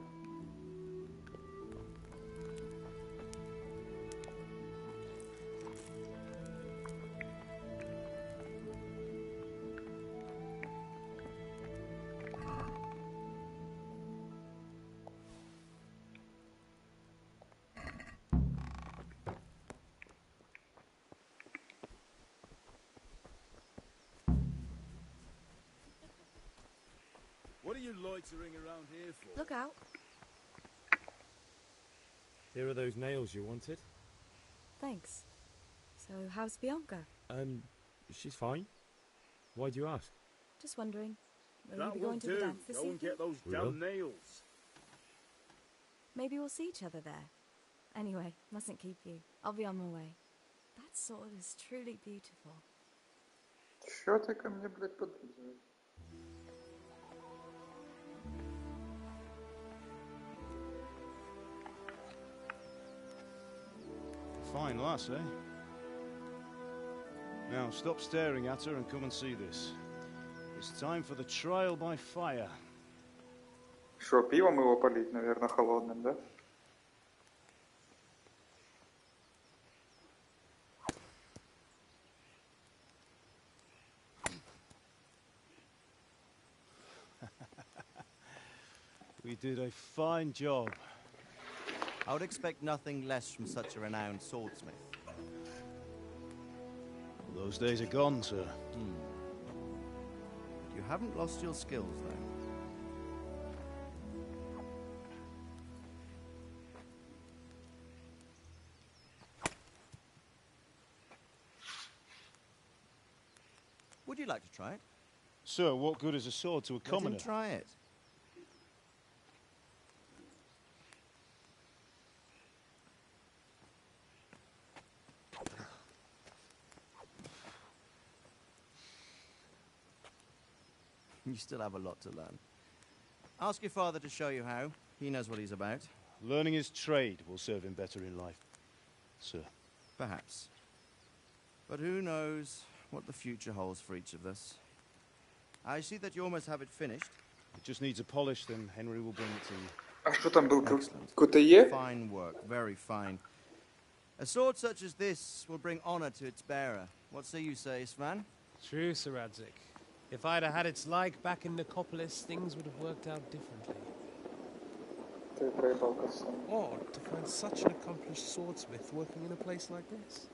What are you loitering around here for? Look out. Here are those nails you wanted. Thanks. So, how's Bianca? She's fine. Why do you ask? Just wondering. Will you That be will going to the do. dance this Go and evening? get those We damn will. nails. Maybe we'll see each other there. Anyway, mustn't keep you. I'll be on my way. That sword is truly beautiful. Чё ты ко мне, блядь, подлизываешь? Fine lass, eh? Now, stop staring at her and come and see this. It's time for the trial by fire. Что, пивом его полить, наверное, холодным, да? We did a fine job. I would expect nothing less from such a renowned swordsmith. Those days are gone, sir. You haven't lost your skills, though. Would you like to try it? Sir, what good is a sword to a commoner? Let him try it. You still have a lot to learn. Ask your father to show you how. He knows what he's about. Learning his trade will serve him better in life, sir. Perhaps. But who knows what the future holds for each of us. I see that you almost have it finished. It just needs a polish, then Henry will bring it to you. А что там был? Excellent. Какой-то Е? Fine work, very fine. A sword such as this will bring honor to its bearer. What say you, Svan? True, Sir Radzik. If I'd have had its like back in Nicopolis, things would have worked out differently. Ты проебал косу. Odd to find such an accomplished swordsmith working in a place like this.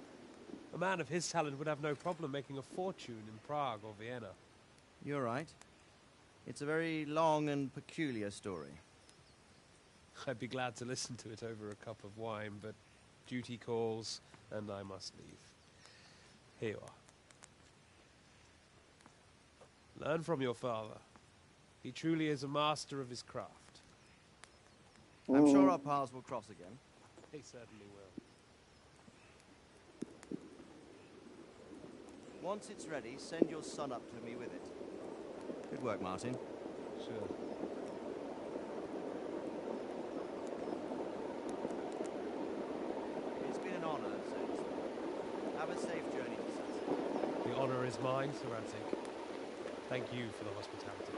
A man of his talent would have no problem making a fortune in Prague or Vienna. You're right. It's a very long and peculiar story. I'd be glad to listen to it over a cup of wine, but duty calls, and I must leave. Here you are. Learn from your father. He truly is a master of his craft. I'm sure our paths will cross again. They certainly will. Once it's ready, send your son up to me with it. Good work, Martin. Sure. It's been an honor, Sir. Have a safe journey to Sussex. The honor is mine, Sir Radzig. Thank you for the hospitality.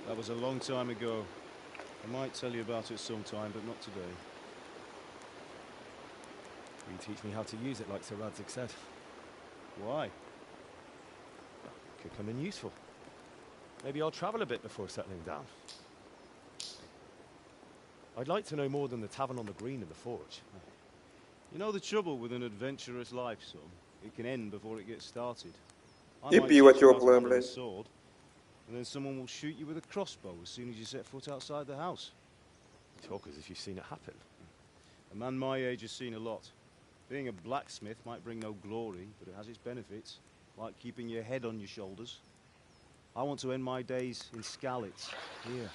That was a long time ago. I might tell you about it sometime, but not today. Will you teach me how to use it like Sir Radzig said? Why? Could come in useful. Maybe I'll travel a bit before settling down. I'd like to know more than the tavern on the green and the forge. You know the trouble with an adventurous life, son? It can end before it gets started. И пиво теплое, блядь. Sword, and then someone will shoot you with a crossbow as soon as you set foot outside the house. You talk as if you've seen it happen. A man my age has seen a lot. Being a blacksmith might bring no glory, but it has its benefits, like keeping your head on your shoulders. I want to end my days in Skalitz, here,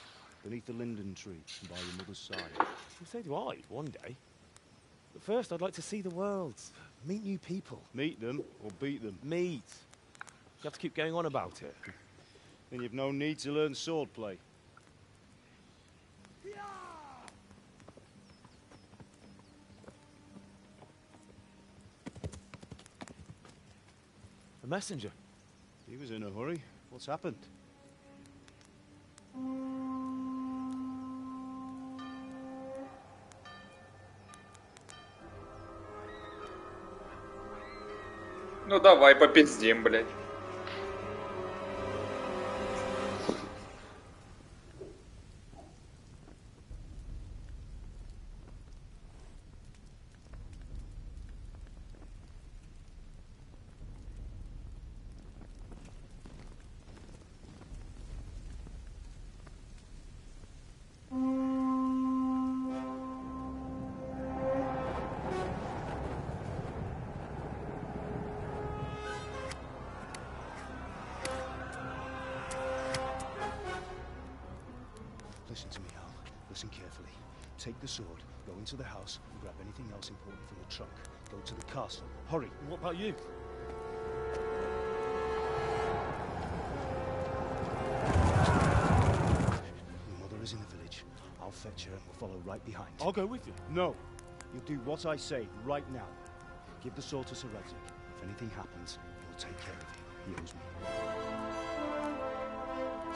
beneath the linden tree, by your mother's side. Well, so do I, one day. But first, I'd like to see the world, meet new people. Meet them, or beat them? Meet. You have to keep going on about it. Then you've no need to learn swordplay. A messenger. He was in a hurry. What's happened? Ну давай попиздим, блядь. Listen to me, Al. Listen carefully. Take the sword, go into the house, and grab anything else important from the trunk. Go to the castle. Hurry. What about you? Your mother is in the village. I'll fetch her and we'll follow right behind. I'll go with you. No. You'll do what I say right now. Give the sword to Sir Radzig. If anything happens, he'll take care of you. He owes me.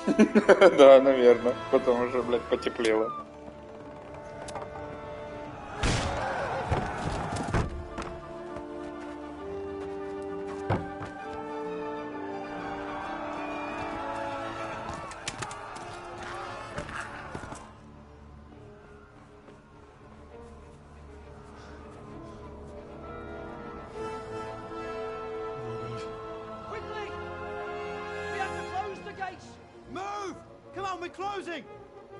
Да, наверное, потому что, блядь, потеплело. Quickly! We have to close the gates! Move! Come on, we're closing!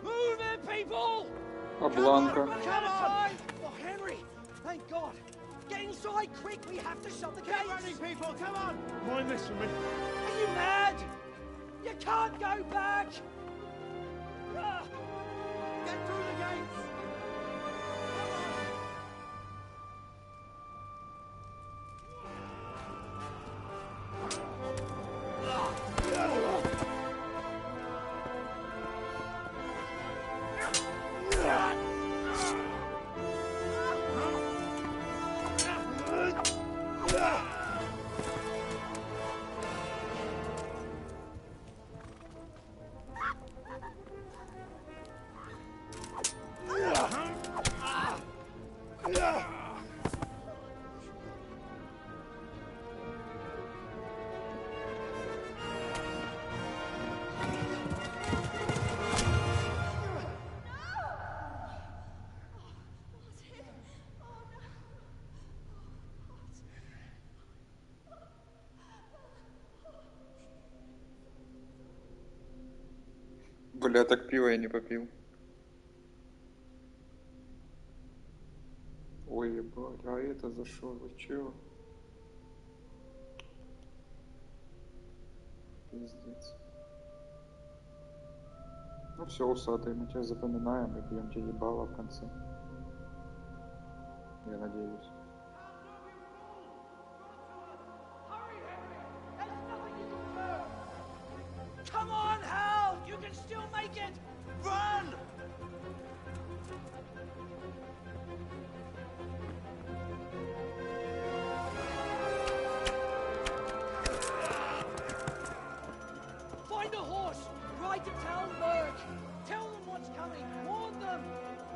Move it, people! Обланка. Come on! Oh, Henry! Thank God! Get inside, quick! We have to shut the gates! Keep running, people! Come on! Mind this for me. Are you mad? You can't go back! Get through the gates! Бля, так пиво я не попил. Ой, Ебать, а это за что? Вы чё? Пиздец. Ну все, усатый, мы тебя запоминаем и бьем тебе ебало в конце. Я надеюсь. Come on, Hal! You can still make it! Run! Find a horse! Ride to town, Merc! Tell them what's coming! Warn them!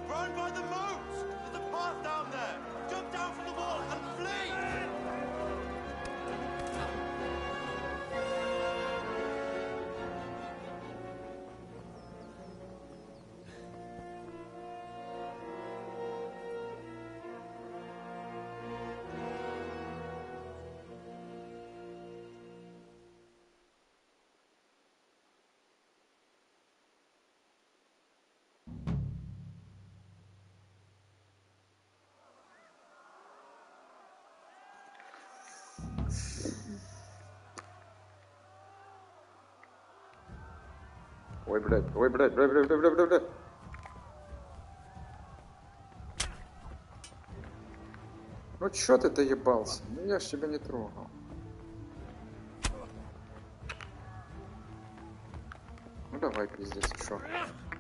Run by the moat! There's a path down there! Jump down from the wall and flee! Ой, блядь, ой, блядь, блядь, блядь, блядь, блядь, блядь. Ну чё ты доебался? Ну я ж тебя не трогал. Ну давай, пиздец, что?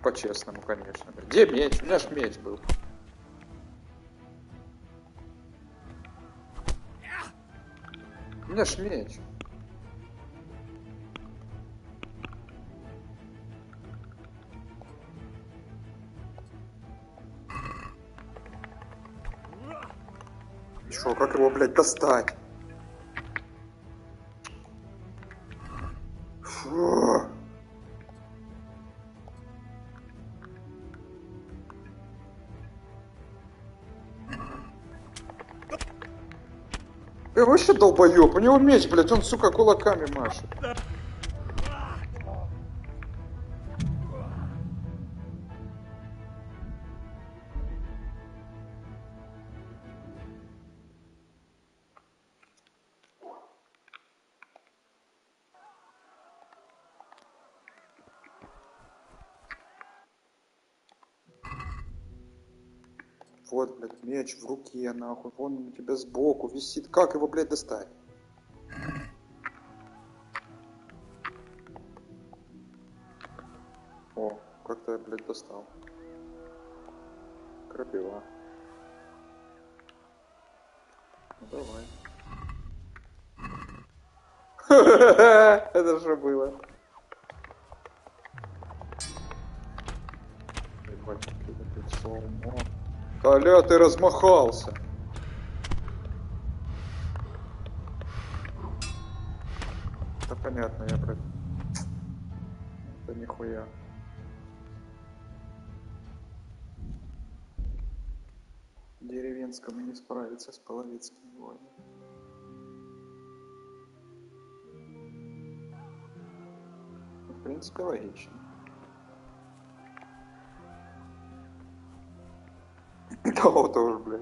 По-честному, конечно. Где меч? У меня ж меч был. У меня ж меч. Чё, как его, блядь, достать? Фу. Вообще долбоёб, у него меч, блядь, он, сука, кулаками машет. Вот, блядь, меч в руке, нахуй, вон у тебя сбоку висит. Как его, блядь, достать? О, как-то я, блядь, достал. Крапива. Ну, давай. Это же было. Ебать, какие-то лицом. Коля, ты размахался. Да понятно, я, блядь. Да нихуя. Деревенскому не справиться с половецким воином. В принципе, логично. Да вот тоже, блядь.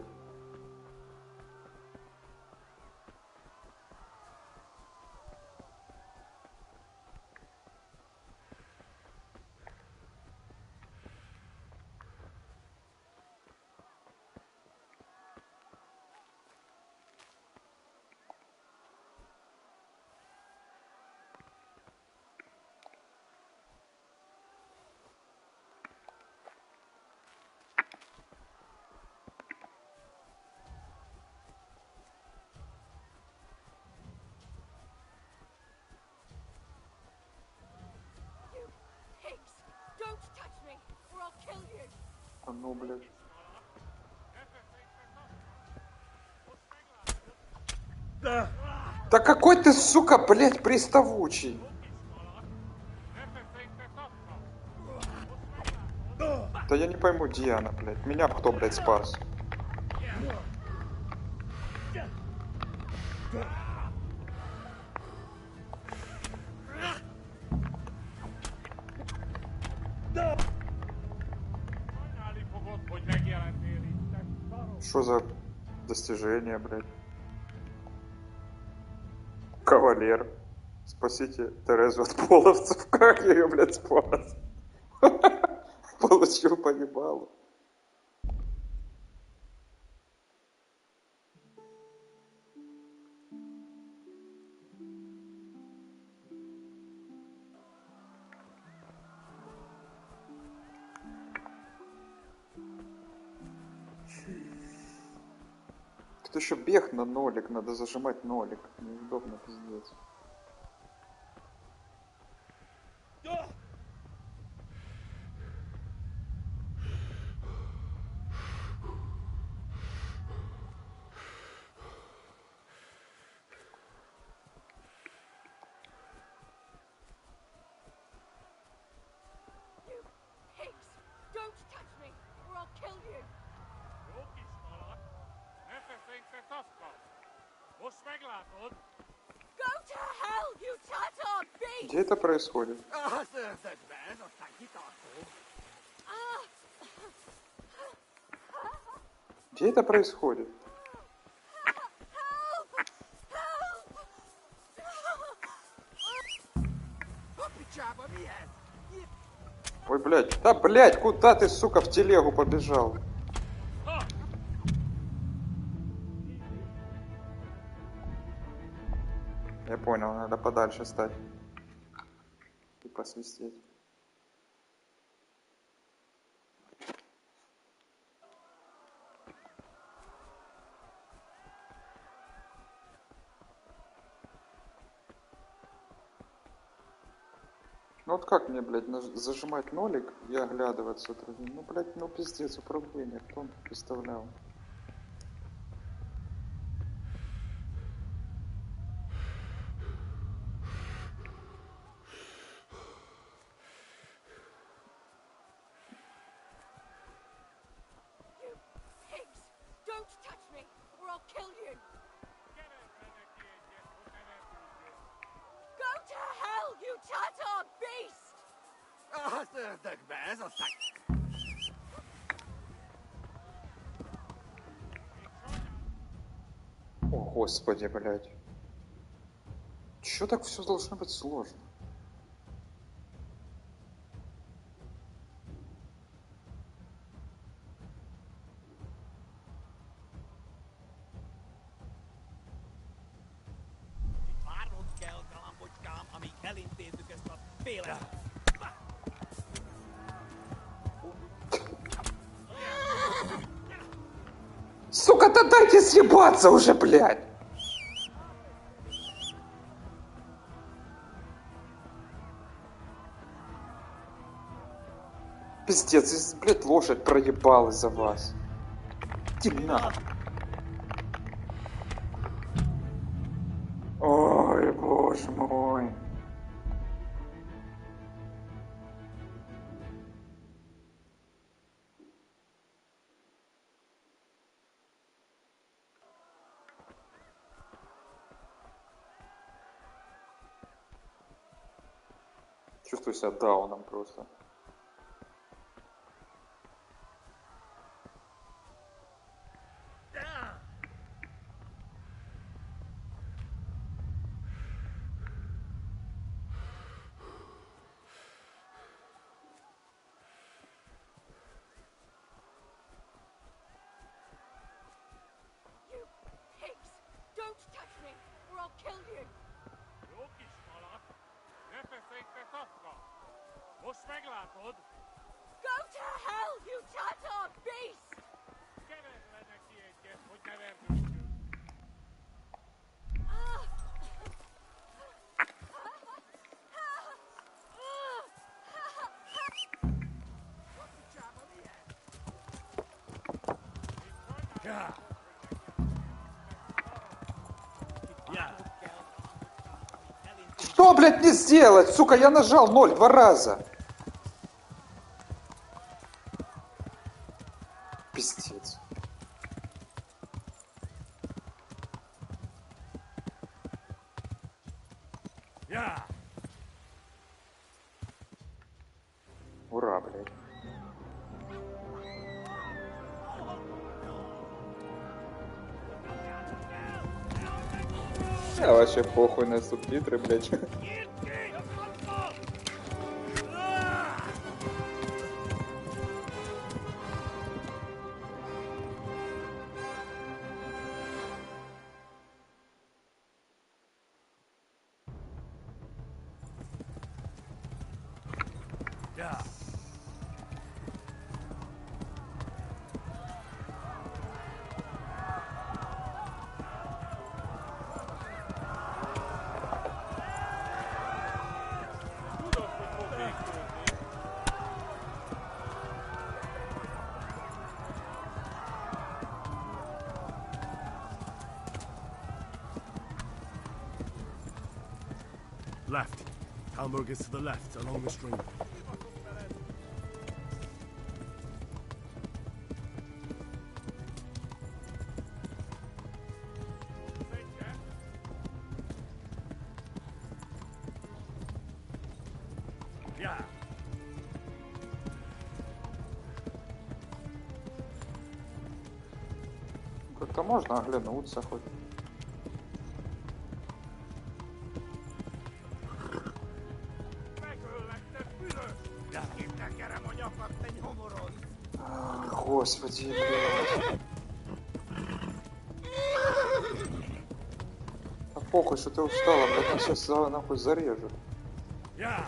Don't touch me, or I'll kill you. А ну, блядь. Да какой ты, сука, блядь, приставучий. Да я не пойму, Диана, блядь. Меня кто, блядь, спас? Что за Достижение, блядь. Кавалер. Спасите Терезу от половцев. Как я ее, блядь, спас? Получил по ебалу. Тут еще бег на нолик, надо зажимать нолик. Неудобно, пиздец. Pigs! Don't touch me, or I'll kill you! Go to hell, you tatar beast! Где это происходит? Где это происходит? Ой, блядь. Да, блядь, куда ты, сука, в телегу побежал? Я понял, надо подальше стать. И посвистеть. Ну вот как мне, блядь, зажимать нолик и оглядываться? Ну, блядь, ну пиздец, управление, кто он представлял? Pigs! Don't touch me, or I'll kill you! Go to hell, you tatar beast! О, господи, блядь. Чё так все должно быть сложно? Сука-то дайте съебаться уже, блядь! Пиздец, здесь, блядь, лошадь проебал из-за вас. Иди нахуй. Ой, боже мой. Чувствую себя дауном просто. Pigs! Don't touch me, or I'll kill you! Go to hell, you tatar beast! Что, блядь, мне сделать? Сука, я нажал 0 2 раза. Пиздец. Ура, блядь. А вообще похуй на субтитры, блядь. Yeah. Left. Talmberg is to the left, along the stream. Yeah. Как-то можно оглянуться хоть. Господи, блядь. А похуй, что ты устала, блядь, я сейчас нахуй зарежу. Yeah.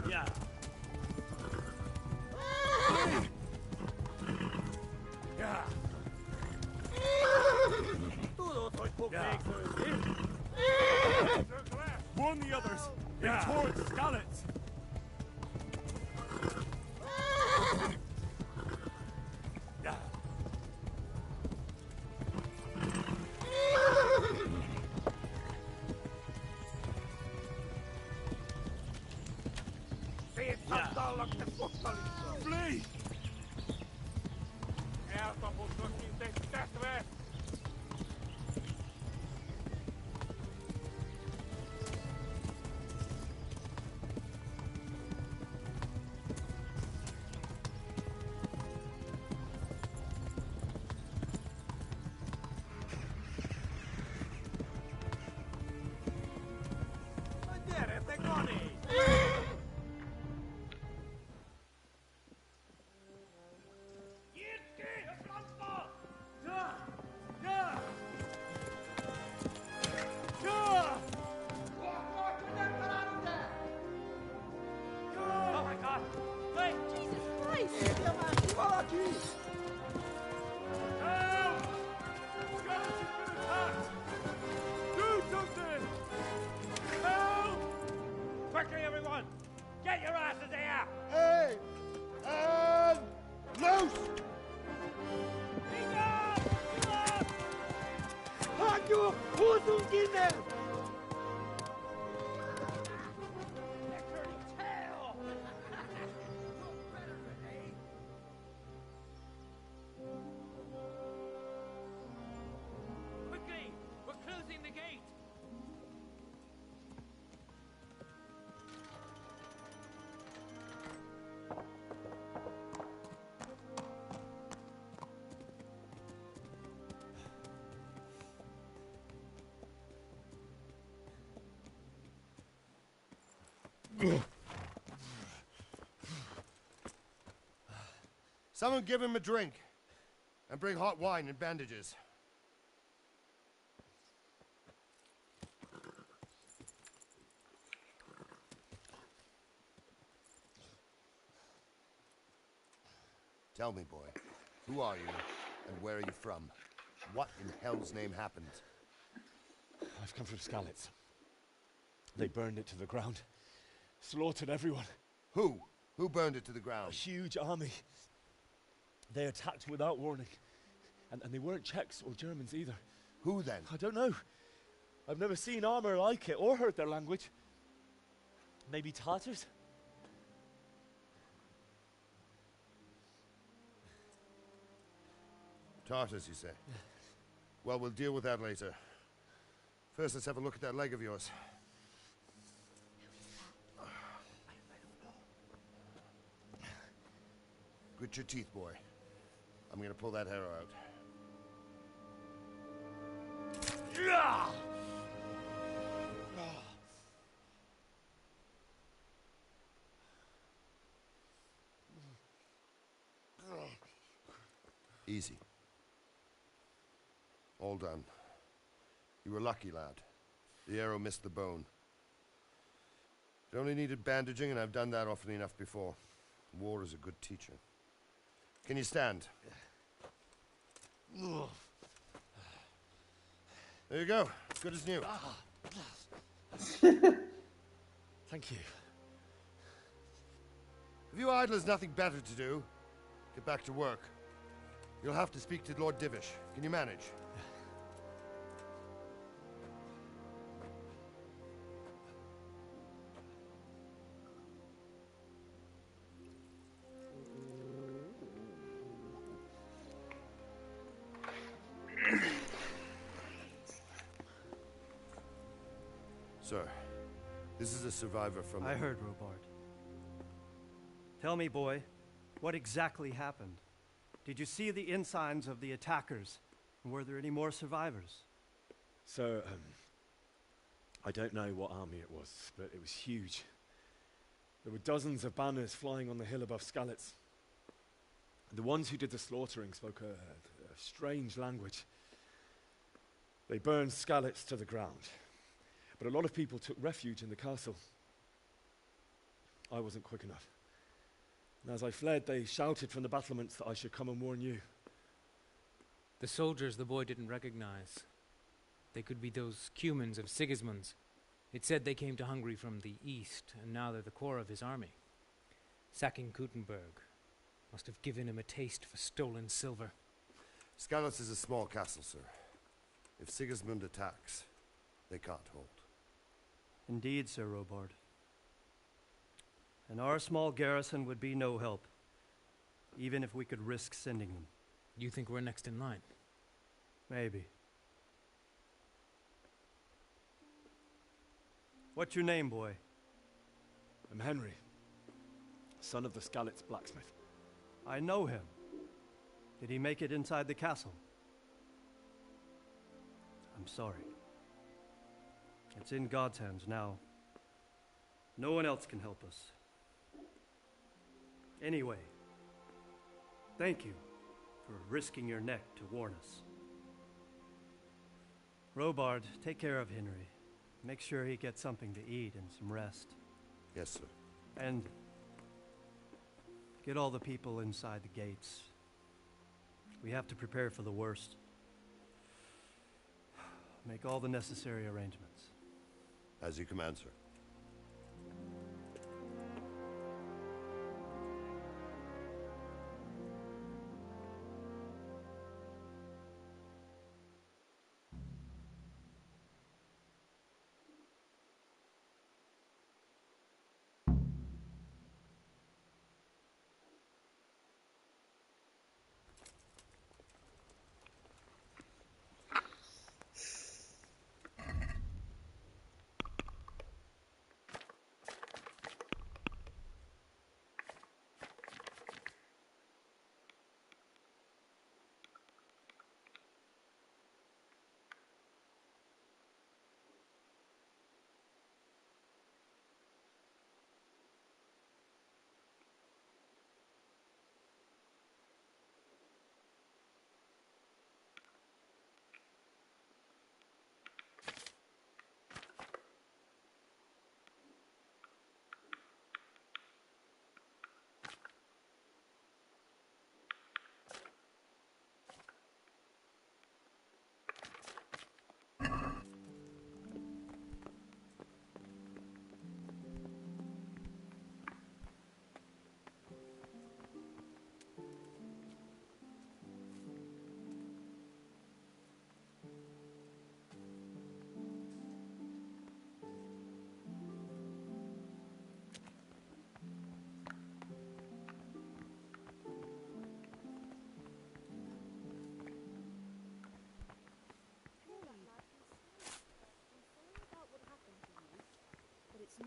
Yeah. Yeah. Warn the others. Head towards Skalitz. Yeah. Flee! Quickly, everyone! Get your asses here! Hey! And loose! Halt your Hosen in there! Quickly! We're closing the gate! Someone give him a drink. And bring hot wine and bandages. Tell me, boy, who are you, and where are you from? What in hell's name happened? I've come from Skalitz. They burned it to the ground. Slaughtered everyone. Who? Who burned it to the ground? A huge army. They attacked without warning. And they weren't Czechs or Germans either. Who then? I don't know. I've never seen armor like it or heard their language. Maybe Tatars? Tartars, you say? Well, we'll deal with that later. First, let's have a look at that leg of yours. Grit your teeth, boy. I'm gonna pull that arrow out. Easy. All done. You were lucky, lad. The arrow missed the bone. It only needed bandaging, and I've done that often enough before. War is a good teacher. Can you stand? There you go. As good as new. Thank you. If you idlers nothing better to do, get back to work. You'll have to speak to Lord Divish. Can you manage? Sir, this is a survivor from... I heard, Robard. Tell me, boy, what exactly happened? Did you see the ensigns of the attackers? And were there any more survivors? So, I don't know what army it was, but it was huge. There were dozens of banners flying on the hill above Skalitz. The ones who did the slaughtering spoke a strange language. They burned Skalitz to the ground. But a lot of people took refuge in the castle. I wasn't quick enough. And as I fled, they shouted from the battlements that I should come and warn you. The soldiers the boy didn't recognize. They could be those Cumans of Sigismund's. It said they came to Hungary from the east, and now they're the core of his army. Sacking Kuttenberg must have given him a taste for stolen silver. Skalitz is a small castle, sir. If Sigismund attacks, they can't hold. Indeed, Sir Robard. And our small garrison would be no help, even if we could risk sending them. You think we're next in line? Maybe. What's your name, boy? I'm Henry, son of the Skalitz blacksmith. I know him. Did he make it inside the castle? I'm sorry. It's in God's hands now. No one else can help us. Anyway, thank you for risking your neck to warn us. Robard, take care of Henry. Make sure he gets something to eat and some rest. Yes, sir. And get all the people inside the gates. We have to prepare for the worst. Make all the necessary arrangements. As you command, sir.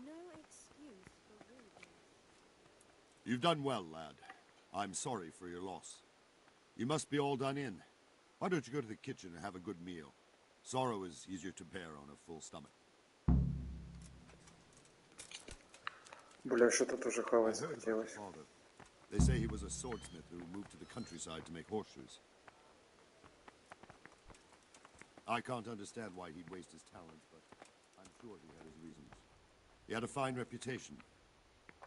No excuse for rudeness. You've done well, lad. I'm sorry for your loss. You must be all done in. Why don't you go to the kitchen and have a good meal? Sorrow is easier to bear on a full stomach. Бля, что-то тоже I хавать heard about захотелось. your father. They say he was a swordsmith who moved to the countryside to make horseshoes. I can't understand why he'd waste his talents, but I'm sure he had his reasons. He had a fine reputation.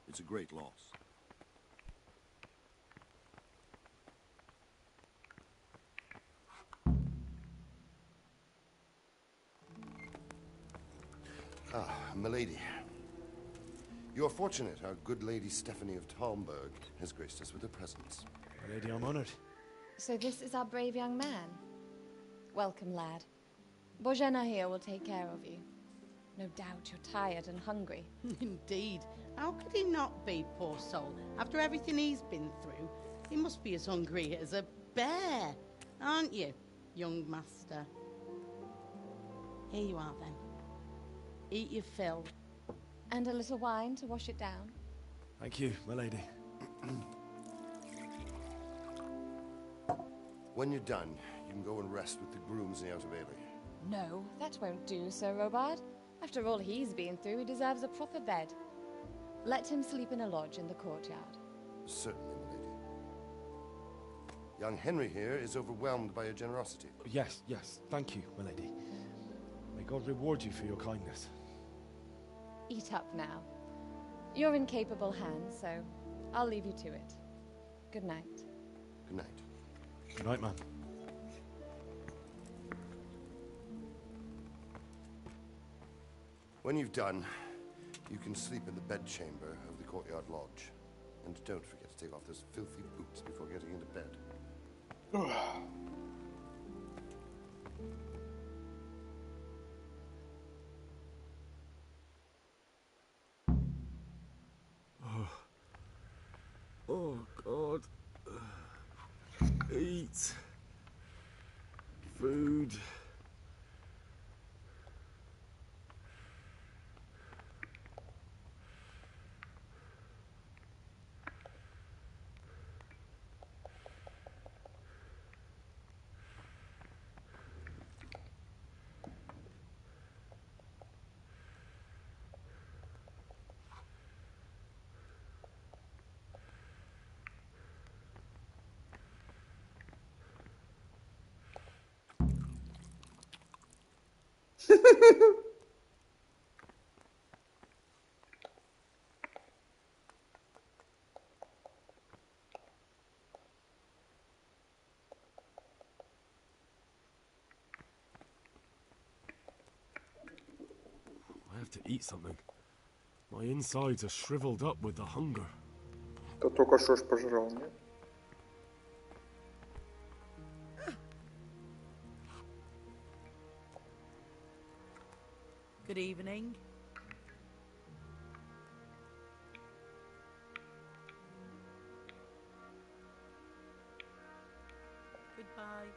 It's a great loss. Ah, milady. You're fortunate our good lady Stephanie of Talmberg has graced us with her presence. Lady, I'm honored. So this is our brave young man. Welcome, lad. Bojena here will take care of you. No doubt you're tired and hungry. Indeed. How could he not be, poor soul? After everything he's been through, he must be as hungry as a bear, aren't you, young master? Here you are, then. Eat your fill. And a little wine to wash it down. Thank you, my lady. When you're done, you can go and rest with the grooms in the Outer Bailey. No, that won't do, Sir Robard. After all he's been through, he deserves a proper bed. Let him sleep in a lodge in the courtyard. Certainly, milady. Young Henry here is overwhelmed by your generosity. Yes, yes, thank you, my lady. May God reward you for your kindness. Eat up now. You're in capable hands, so I'll leave you to it. Good night. Good night. Good night, ma'am. When you've done, you can sleep in the bedchamber of the courtyard lodge. And don't forget to take off those filthy boots before getting into bed. Oh, God. Eat. Food. I have to eat something. My insides are shriveled up with the hunger. То только что ж пожрал, нет? Good evening. Goodbye.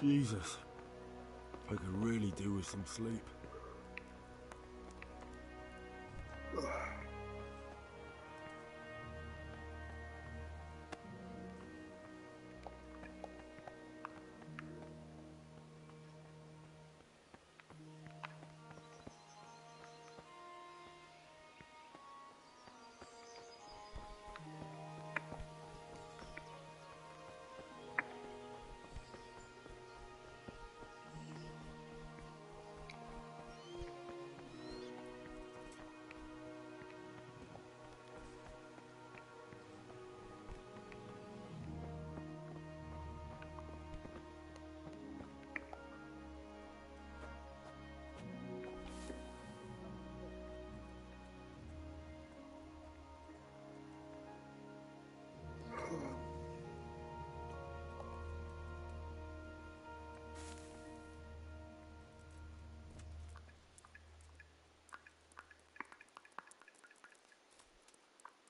Jesus. I could really do with some sleep.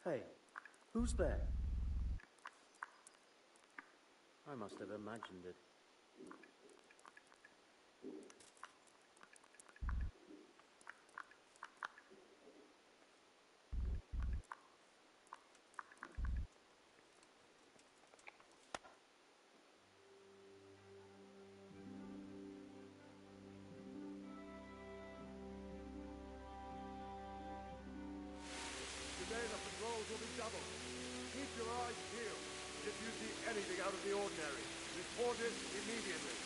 Hey, who's there? I must have imagined it. Today the patrols will be doubled. Keep your eyes peeled. If you see anything out of the ordinary, report it immediately.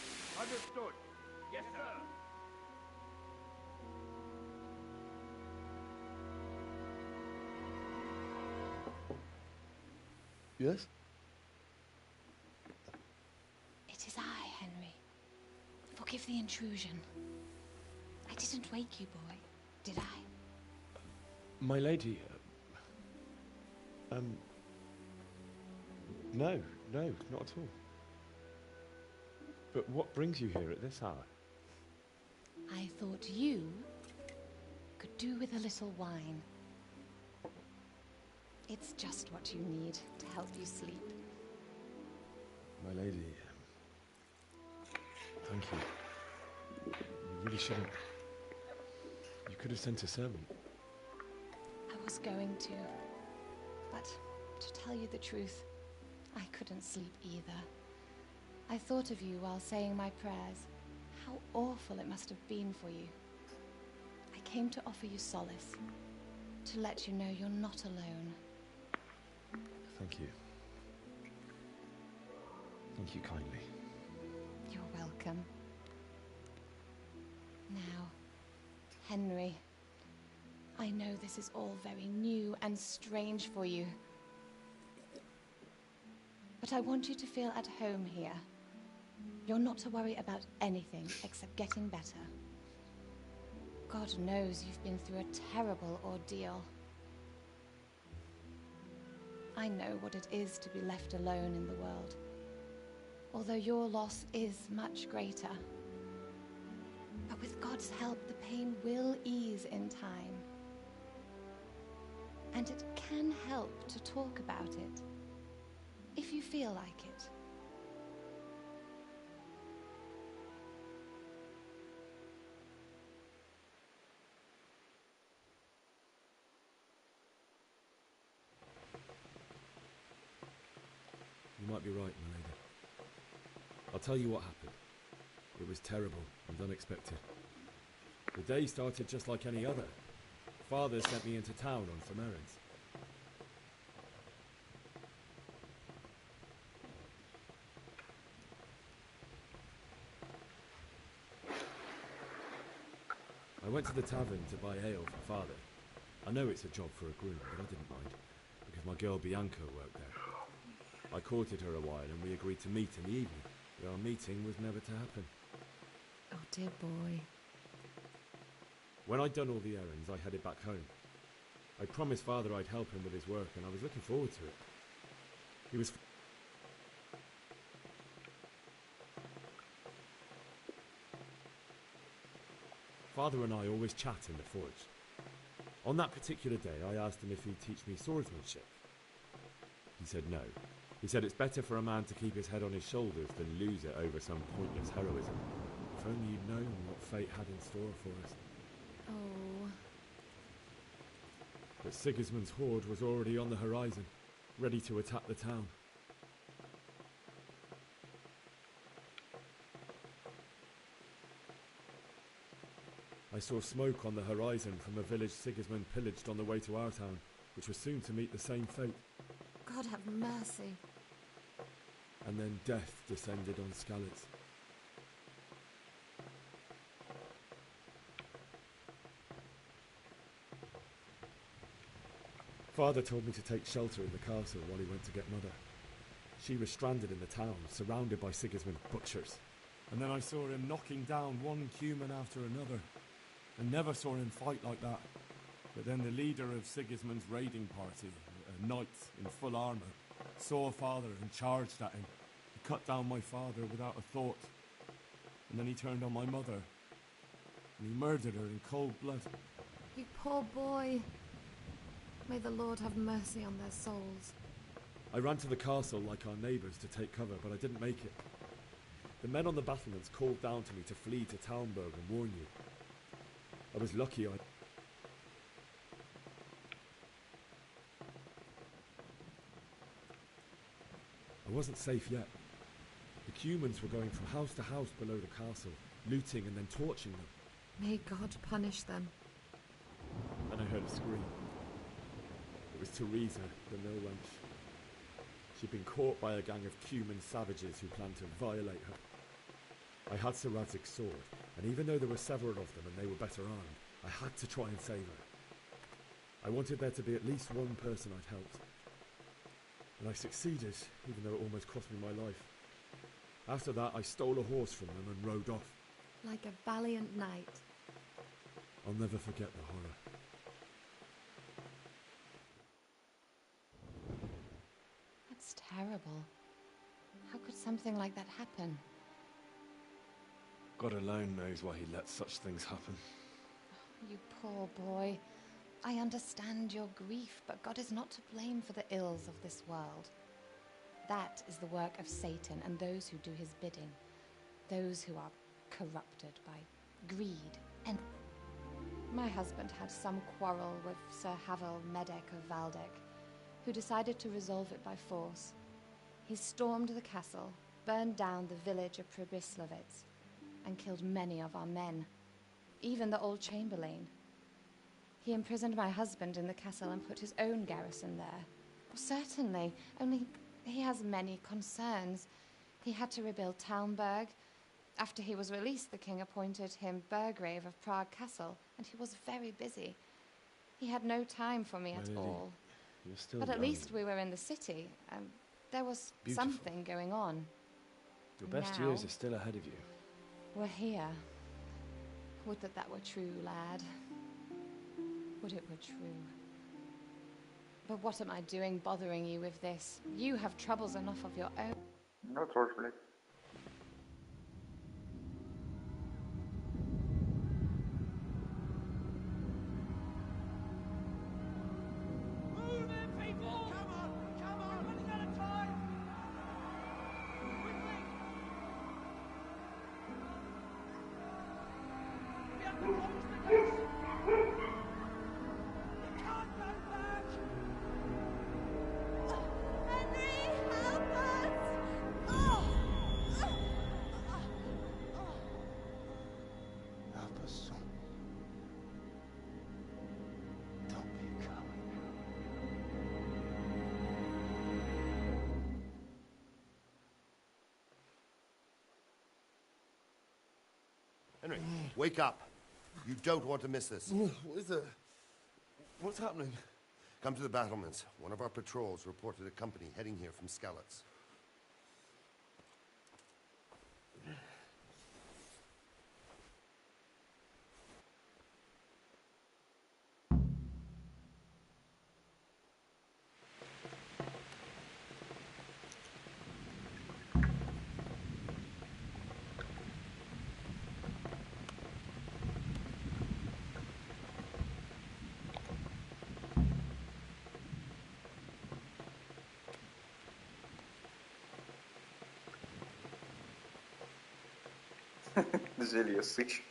Understood? Yes, sir. Yes? It is I, Henry. Forgive the intrusion. I didn't wake you, boy, did I? My lady, no, not at all. But what brings you here at this hour? I thought you could do with a little wine. It's just what you need to help you sleep. My lady, thank you. You really shouldn't. You could have sent a servant. I was going to, but to tell you the truth, I couldn't sleep either. I thought of you while saying my prayers. How awful it must have been for you. I came to offer you solace, to let you know you're not alone. Thank you. Thank you kindly. You're welcome. Now, Henry, I know this is all very new and strange for you, but I want you to feel at home here. You're not to worry about anything except getting better. God knows you've been through a terrible ordeal. I know what it is to be left alone in the world, although your loss is much greater. But with God's help, the pain will ease in time. And it can help to talk about it, if you feel like it. You might be right, my lady. I'll tell you what happened. It was terrible and unexpected. The day started just like any other. Father sent me into town on some errands. I went to the tavern to buy ale for Father. I know it's a job for a groom, but I didn't mind, because my girl Bianca worked there. I courted her a while and we agreed to meet in the evening, but our meeting was never to happen. Oh, dear boy. When I'd done all the errands, I headed back home. I promised Father I'd help him with his work, and I was looking forward to it. He was... Father and I always chat in the forge. On that particular day, I asked him if he'd teach me swordsmanship. He said no. He said it's better for a man to keep his head on his shoulders than lose it over some pointless heroism. If only you'd known what fate had in store for us. Oh. But Sigismund's horde was already on the horizon, ready to attack the town. I saw smoke on the horizon from a village Sigismund pillaged on the way to our town, which was soon to meet the same fate. God have mercy. And then death descended on Skalitz. Father told me to take shelter in the castle while he went to get Mother. She was stranded in the town, surrounded by Sigismund butchers. And then I saw him knocking down one human after another. I never saw him fight like that. But then the leader of Sigismund's raiding party, a knight in full armour, saw Father and charged at him. He cut down my father without a thought. And then he turned on my mother. And he murdered her in cold blood. You poor boy. May the Lord have mercy on their souls. I ran to the castle like our neighbours to take cover, but I didn't make it. The men on the battlements called down to me to flee to Talmberg and warn you. I was lucky I wasn't safe yet. The Cumans were going from house to house below the castle, looting and then torching them. May God punish them. Then I heard a scream. It was Teresa, the mill wench. She'd been caught by a gang of Cuman savages who planned to violate her. I had Sir Radzig's sword, and even though there were several of them and they were better armed, I had to try and save her. I wanted there to be at least one person I'd helped. And I succeeded, even though it almost cost me my life. After that, I stole a horse from them and rode off. Like a valiant knight. I'll never forget the horror. That's terrible. How could something like that happen? God alone knows why he lets such things happen. You poor boy. I understand your grief, but God is not to blame for the ills of this world. That is the work of Satan and those who do his bidding. Those who are corrupted by greed and... My husband had some quarrel with Sir Havel Medek of Valdek, who decided to resolve it by force. He stormed the castle, burned down the village of Pribyslavitz, and killed many of our men, even the old chamberlain. He imprisoned my husband in the castle and put his own garrison there. Certainly, only he has many concerns. He had to rebuild Talmberg. After he was released, the king appointed him Burgrave of Prague Castle, and he was very busy. He had no time for me at all. You're still But at young. least we were in the city. There was Beautiful. something going on. Your best Now, years are still ahead of you. we're here. Would that were true, lad. Would it were true. But what am I doing bothering you with this? You have troubles enough of your own. Ну, тоже, блядь. Help us, son. Don't be a coward. Henry, wake up. You don't want to miss this. What is it? What's happening? Come to the battlements. One of our patrols reported a company heading here from Skalitz. Зелье сыч.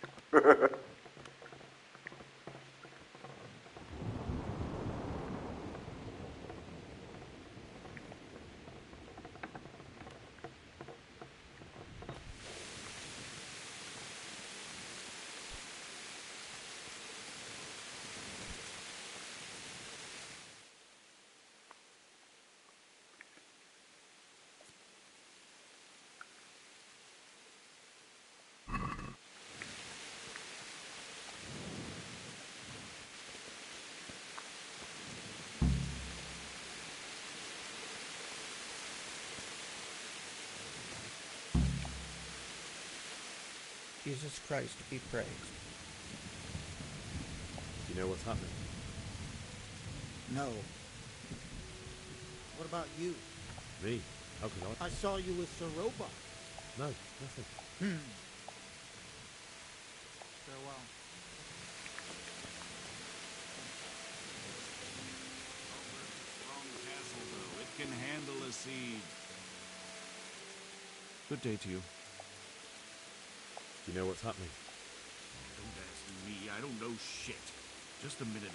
Jesus Christ be praised. Do you know what's happening? No. What about you? Me? How could I? I saw you with Sir Robot. No, nothing. Farewell. handle a siege. Good day to you. Do you know what's happening? Don't ask me, I don't know shit. Just a minute.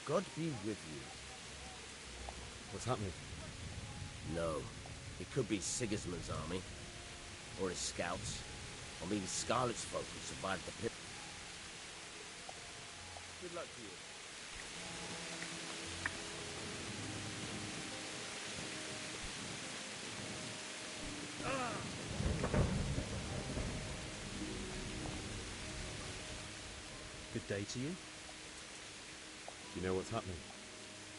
God be with you. What's happening? No. It could be Sigismund's army. Or his scouts. Or maybe Scarlet's folk who survived the pit. Good luck to you. Good day to you. Do you know what's happening?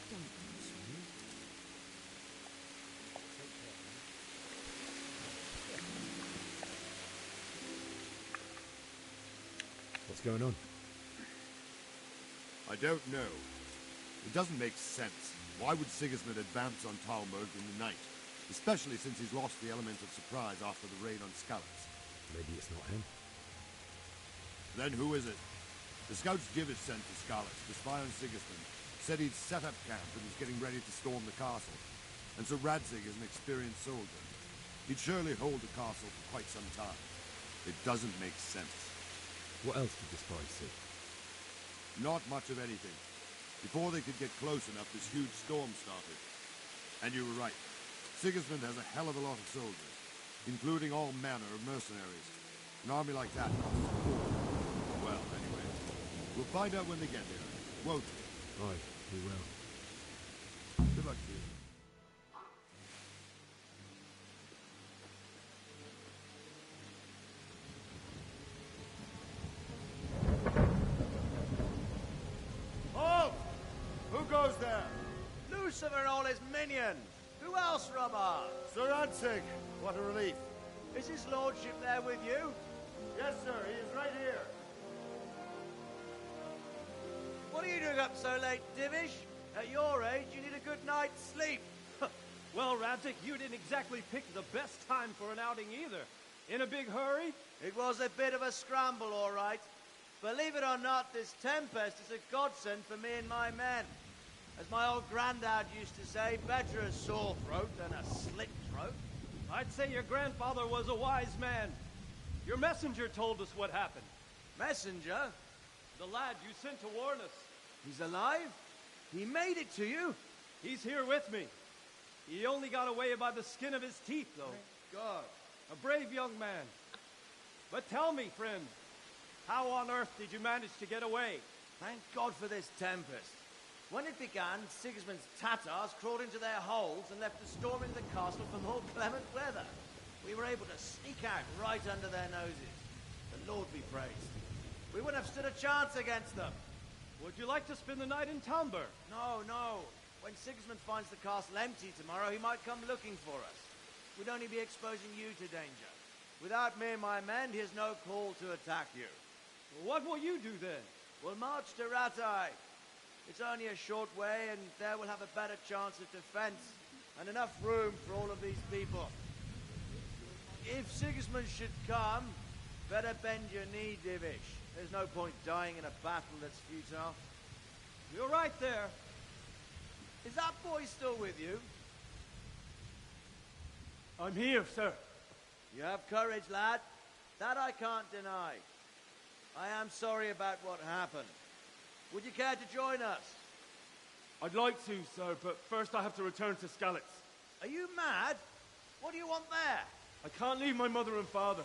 Don't ask me. What's going on? I don't know. It doesn't make sense. Why would Sigismund advance on Talmberg in the night? Especially since he's lost the element of surprise after the raid on Skalitz. Maybe it's not him. Then who is it? The scouts Divish sent to Skalitz to spy on Sigismund said he'd set up camp and was getting ready to storm the castle. And so Radzig is an experienced soldier. He'd surely hold the castle for quite some time. It doesn't make sense. What else did the spies see? Not much of anything. Before they could get close enough, this huge storm started. And you were right. Sigismund has a hell of a lot of soldiers, including all manner of mercenaries. An army like that costs a fortune. Well, anyway, we'll find out when they get here, won't we? Aye, we will. Good luck to you. Halt! Who goes there? Lucifer and all his minions. Who else, Robert? Sir Radzig. What a relief. Is his lordship there with you? Yes, sir. He is right here. What are you doing up so late, Divish? At your age, you need a good night's sleep. Well, Radzig, you didn't exactly pick the best time for an outing either. In a big hurry? It was a bit of a scramble, all right. Believe it or not, this tempest is a godsend for me and my men. As my old granddad used to say, better a sore throat than a slit throat. I'd say your grandfather was a wise man. Your messenger told us what happened. Messenger? The lad you sent to warn us. He's alive? He made it to you? He's here with me. He only got away by the skin of his teeth, though. Thank God. A brave young man. But tell me, friend, how on earth did you manage to get away? Thank God for this tempest. When it began, Sigismund's Tatars crawled into their holes and left us storming the castle for more clement weather. We were able to sneak out right under their noses. The Lord be praised. We wouldn't have stood a chance against them. Would you like to spend the night in Talmberg? No, no. When Sigismund finds the castle empty tomorrow, he might come looking for us. We'd only be exposing you to danger. Without me and my men, he has no call to attack you. Well, what will you do then? We'll march to Ratai. It's only a short way, and there we'll have a better chance of defense, and enough room for all of these people. If Sigismund should come, better bend your knee, Divish. There's no point dying in a battle that's futile. You're right there. Is that boy still with you? I'm here, sir. You have courage, lad. That I can't deny. I am sorry about what happened. Would you care to join us? I'd like to, sir, but first I have to return to Skalitz. Are you mad? What do you want there? I can't leave my mother and father.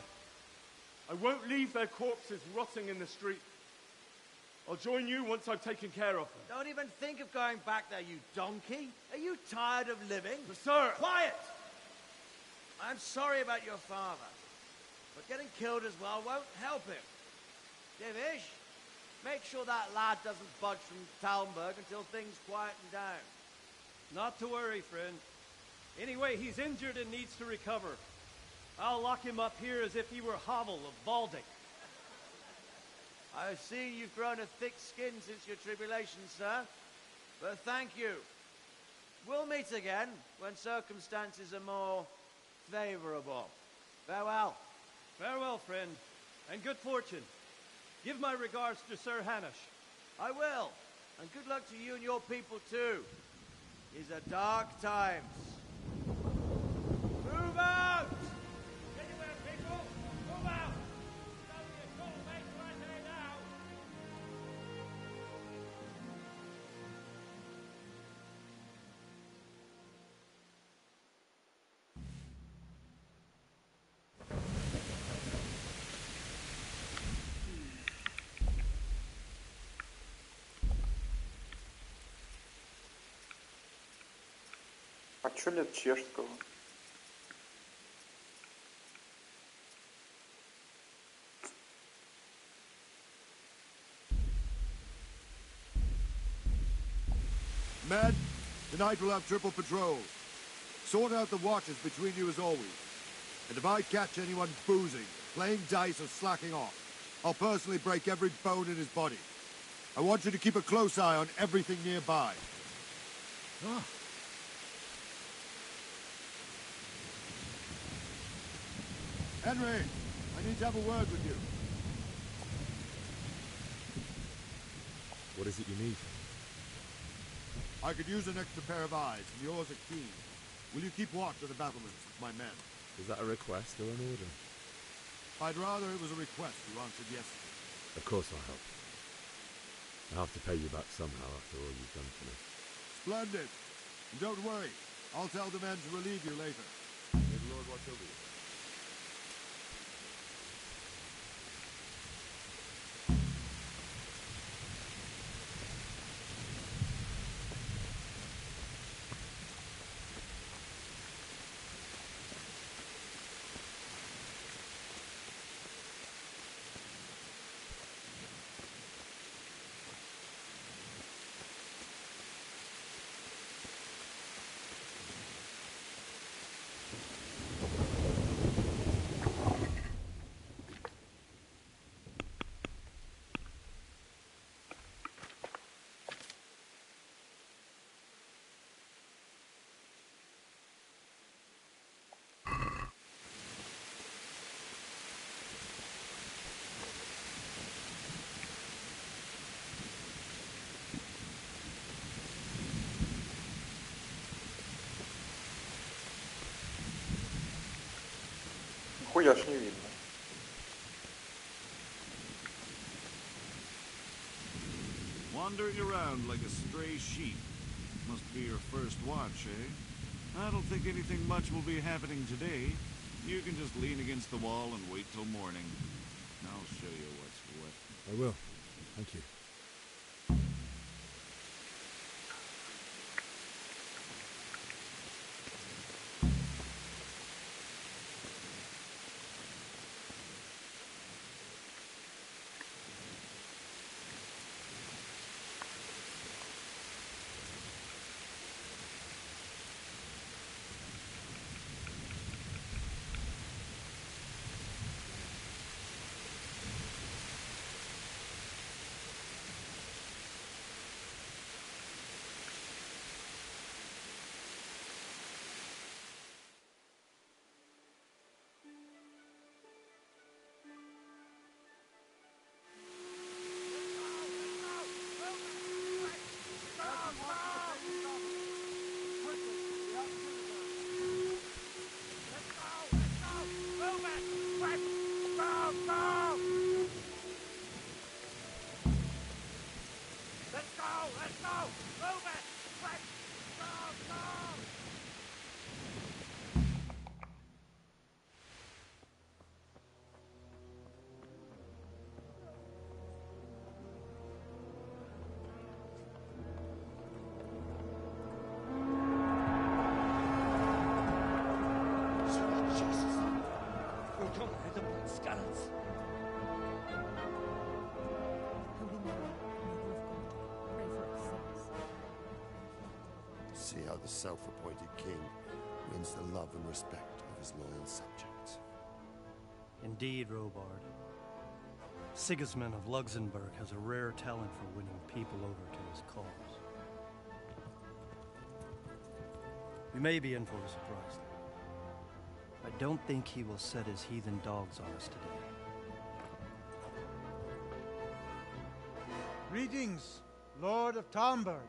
I won't leave their corpses rotting in the street. I'll join you once I've taken care of them. Don't even think of going back there, you donkey. Are you tired of living? But sir! Quiet! I'm sorry about your father, but getting killed as well won't help him. Divish, make sure that lad doesn't budge from Talmberg until things quieten down. Not to worry, friend. Anyway, he's injured and needs to recover. I'll lock him up here as if he were Havel of Baldic. I've seen you've grown a thick skin since your tribulation, sir. But thank you. We'll meet again when circumstances are more favorable. Farewell. Farewell, friend, and good fortune. Give my regards to Sir Hanush. I will. And good luck to you and your people too. These are dark times. Move out! Anywhere, people! Move out! It's only a short way to Ratay now! А чё нет чешского? Men, tonight we'll have triple patrols. Sort out the watches between you as always. And if I catch anyone boozing, playing dice or slacking off, I'll personally break every bone in his body. I want you to keep a close eye on everything nearby. Oh. Henry, I need to have a word with you. What is it you need? I could use an extra pair of eyes, and yours are keen. Will you keep watch of the battlements with my men? Is that a request or an order? I'd rather it was a request you answered yesterday. Of course I'll help. I'll have to pay you back somehow after all you've done for me. Splendid. And don't worry. I'll tell the men to relieve you later. May the Lord watch over you. Хуя ж не видно. Wandering around like a stray sheep. Must be your first watch, eh? I don't think anything much will be happening today. You can just lean against the wall and wait till morning. I'll show you what's what. I will. Thank you. See how the self-appointed king wins the love and respect of his loyal subjects. Indeed, Robard. Sigismund of Luxembourg has a rare talent for winning people over to his cause. We may be in for a surprise. I don't think he will set his heathen dogs on us today. Greetings, Lord of Talmberg.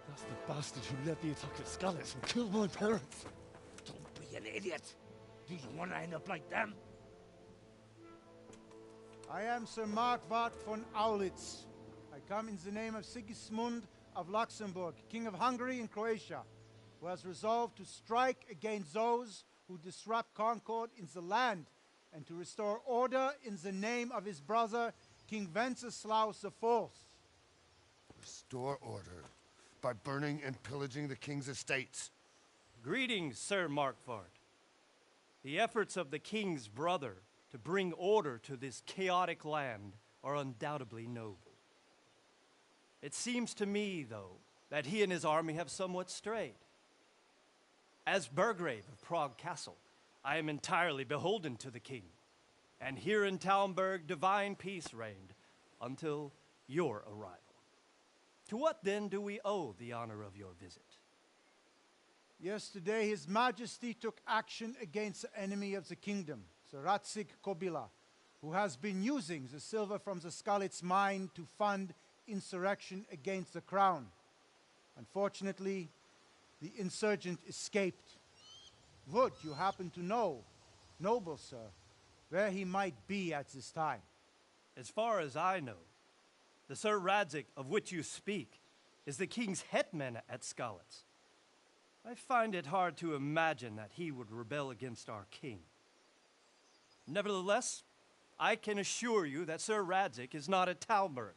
That's the bastard who led the attack at Skalitz and killed my parents. Don't be an idiot. Do you want to end up like them? I am Sir Markwart von Aulitz. I come in the name of Sigismund of Luxembourg, King of Hungary and Croatia, who has resolved to strike against those who disrupt concord in the land and to restore order in the name of his brother, King Wenceslaus IV. Restore order by burning and pillaging the king's estates. Greetings, Sir Markwart. The efforts of the king's brother to bring order to this chaotic land are undoubtedly noble. It seems to me, though, that he and his army have somewhat strayed. As Burgrave of Prague Castle, I am entirely beholden to the king, and here in Talmberg divine peace reigned until your arrival. To what then do we owe the honor of your visit? Yesterday, His Majesty took action against the enemy of the kingdom, Sir Radzik Kobila, who has been using the silver from the Skalitz mine to fund insurrection against the crown. Unfortunately, the insurgent escaped. Would you happen to know, noble sir, where he might be at this time? As far as I know, the Sir Radzik of which you speak is the king's hetman at Skalitz. I find it hard to imagine that he would rebel against our king. Nevertheless, I can assure you that Sir Radzik is not at Talmberg.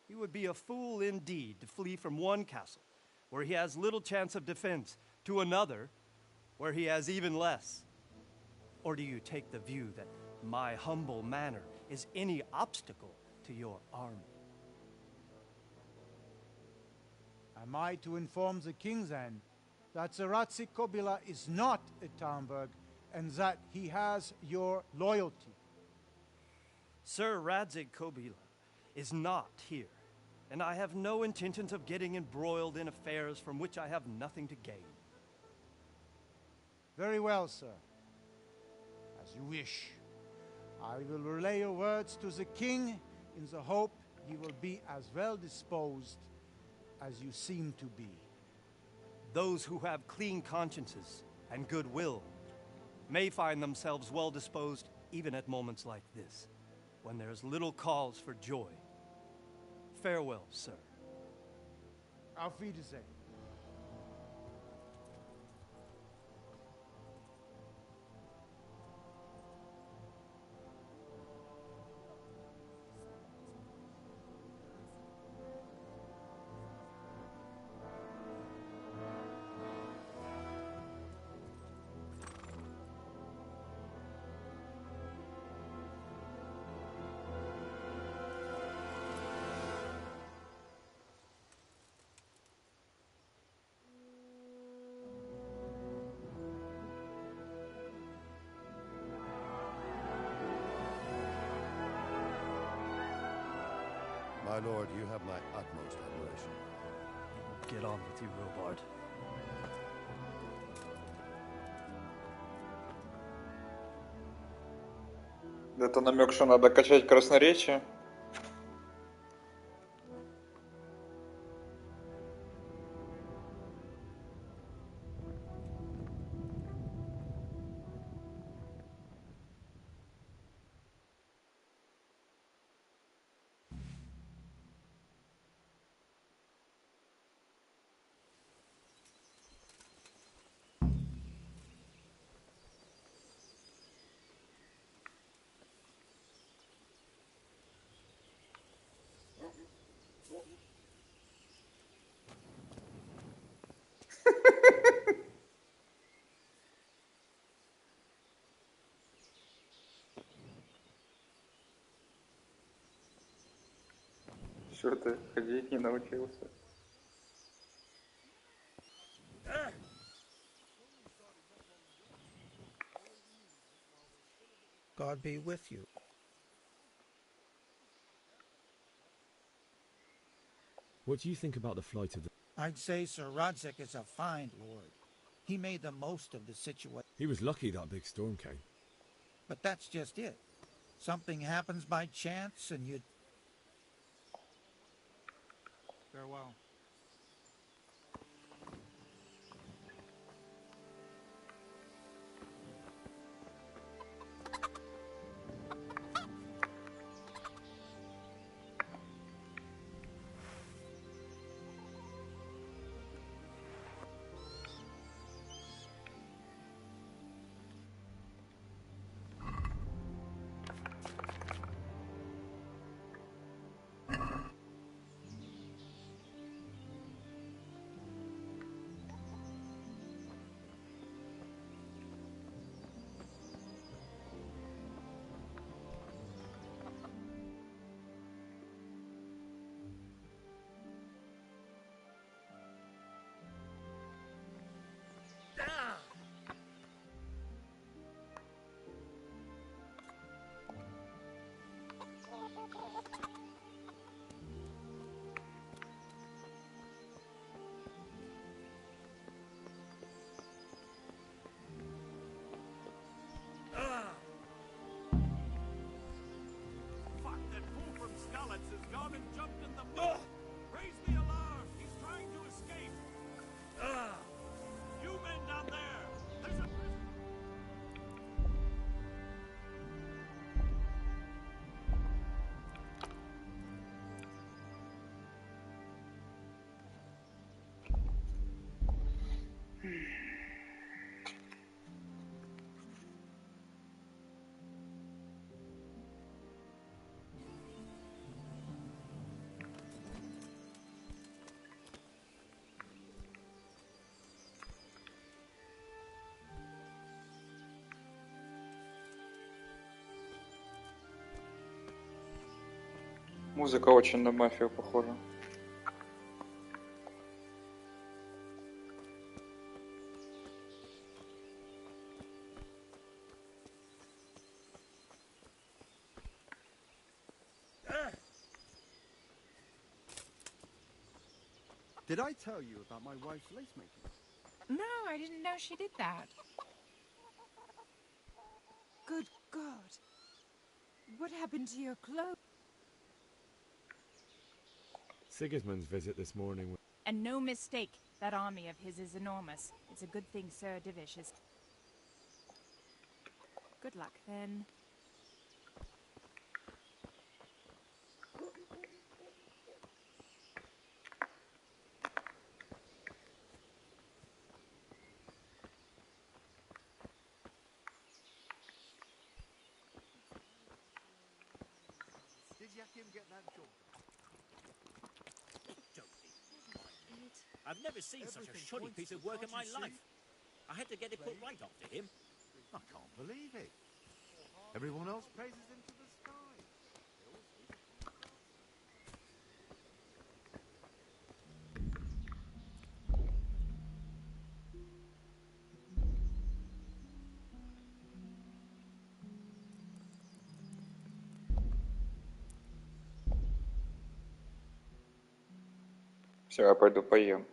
He would be a fool indeed to flee from one castle, where he has little chance of defense, to another, where he has even less. Or do you take the view that my humble manner is any obstacle to your army? Am I to inform the king then that Sir Radzik Kobila is not at Talmberg and that he has your loyalty? Sir Radzik Kobila is not here, and I have no intentions of getting embroiled in affairs from which I have nothing to gain. Very well, sir. As you wish. I will relay your words to the king in the hope he will be as well disposed as you seem to be. Those who have clean consciences and goodwill may find themselves well disposed even at moments like this, when there is little cause for joy. Farewell, sir. Auf Wiedersehen. My lord, you have my utmost admiration. Get on with you, Robard. Это намек, что надо качать красноречие. Что ты ходить не научился? God be with you. What do you think about the flight of the... I'd say Sir Radzik is a fine lord. He made the most of the situation. He was lucky that big storm came. But that's just it. Something happens by chance and you... Farewell. Fuck, that fool from Skalitz has gone and jumped in the boat! Raise the alarm! He's trying to escape! You men down there! There's a... Музыка очень на мафию похожа. Did I tell you about my wife's lace making? No, I didn't know she did that. Good God. What happened to your clothes? Sigismund's visit this morning was... And no mistake, that army of his is enormous. It's a good thing Sir Divish is... Good luck, then. Did Yakim get that job? I've never seen such a shoddy piece of work in my life. I had to get it put right after him. I can't believe it. Everyone else praises him to the sky. Все, я пойду поем.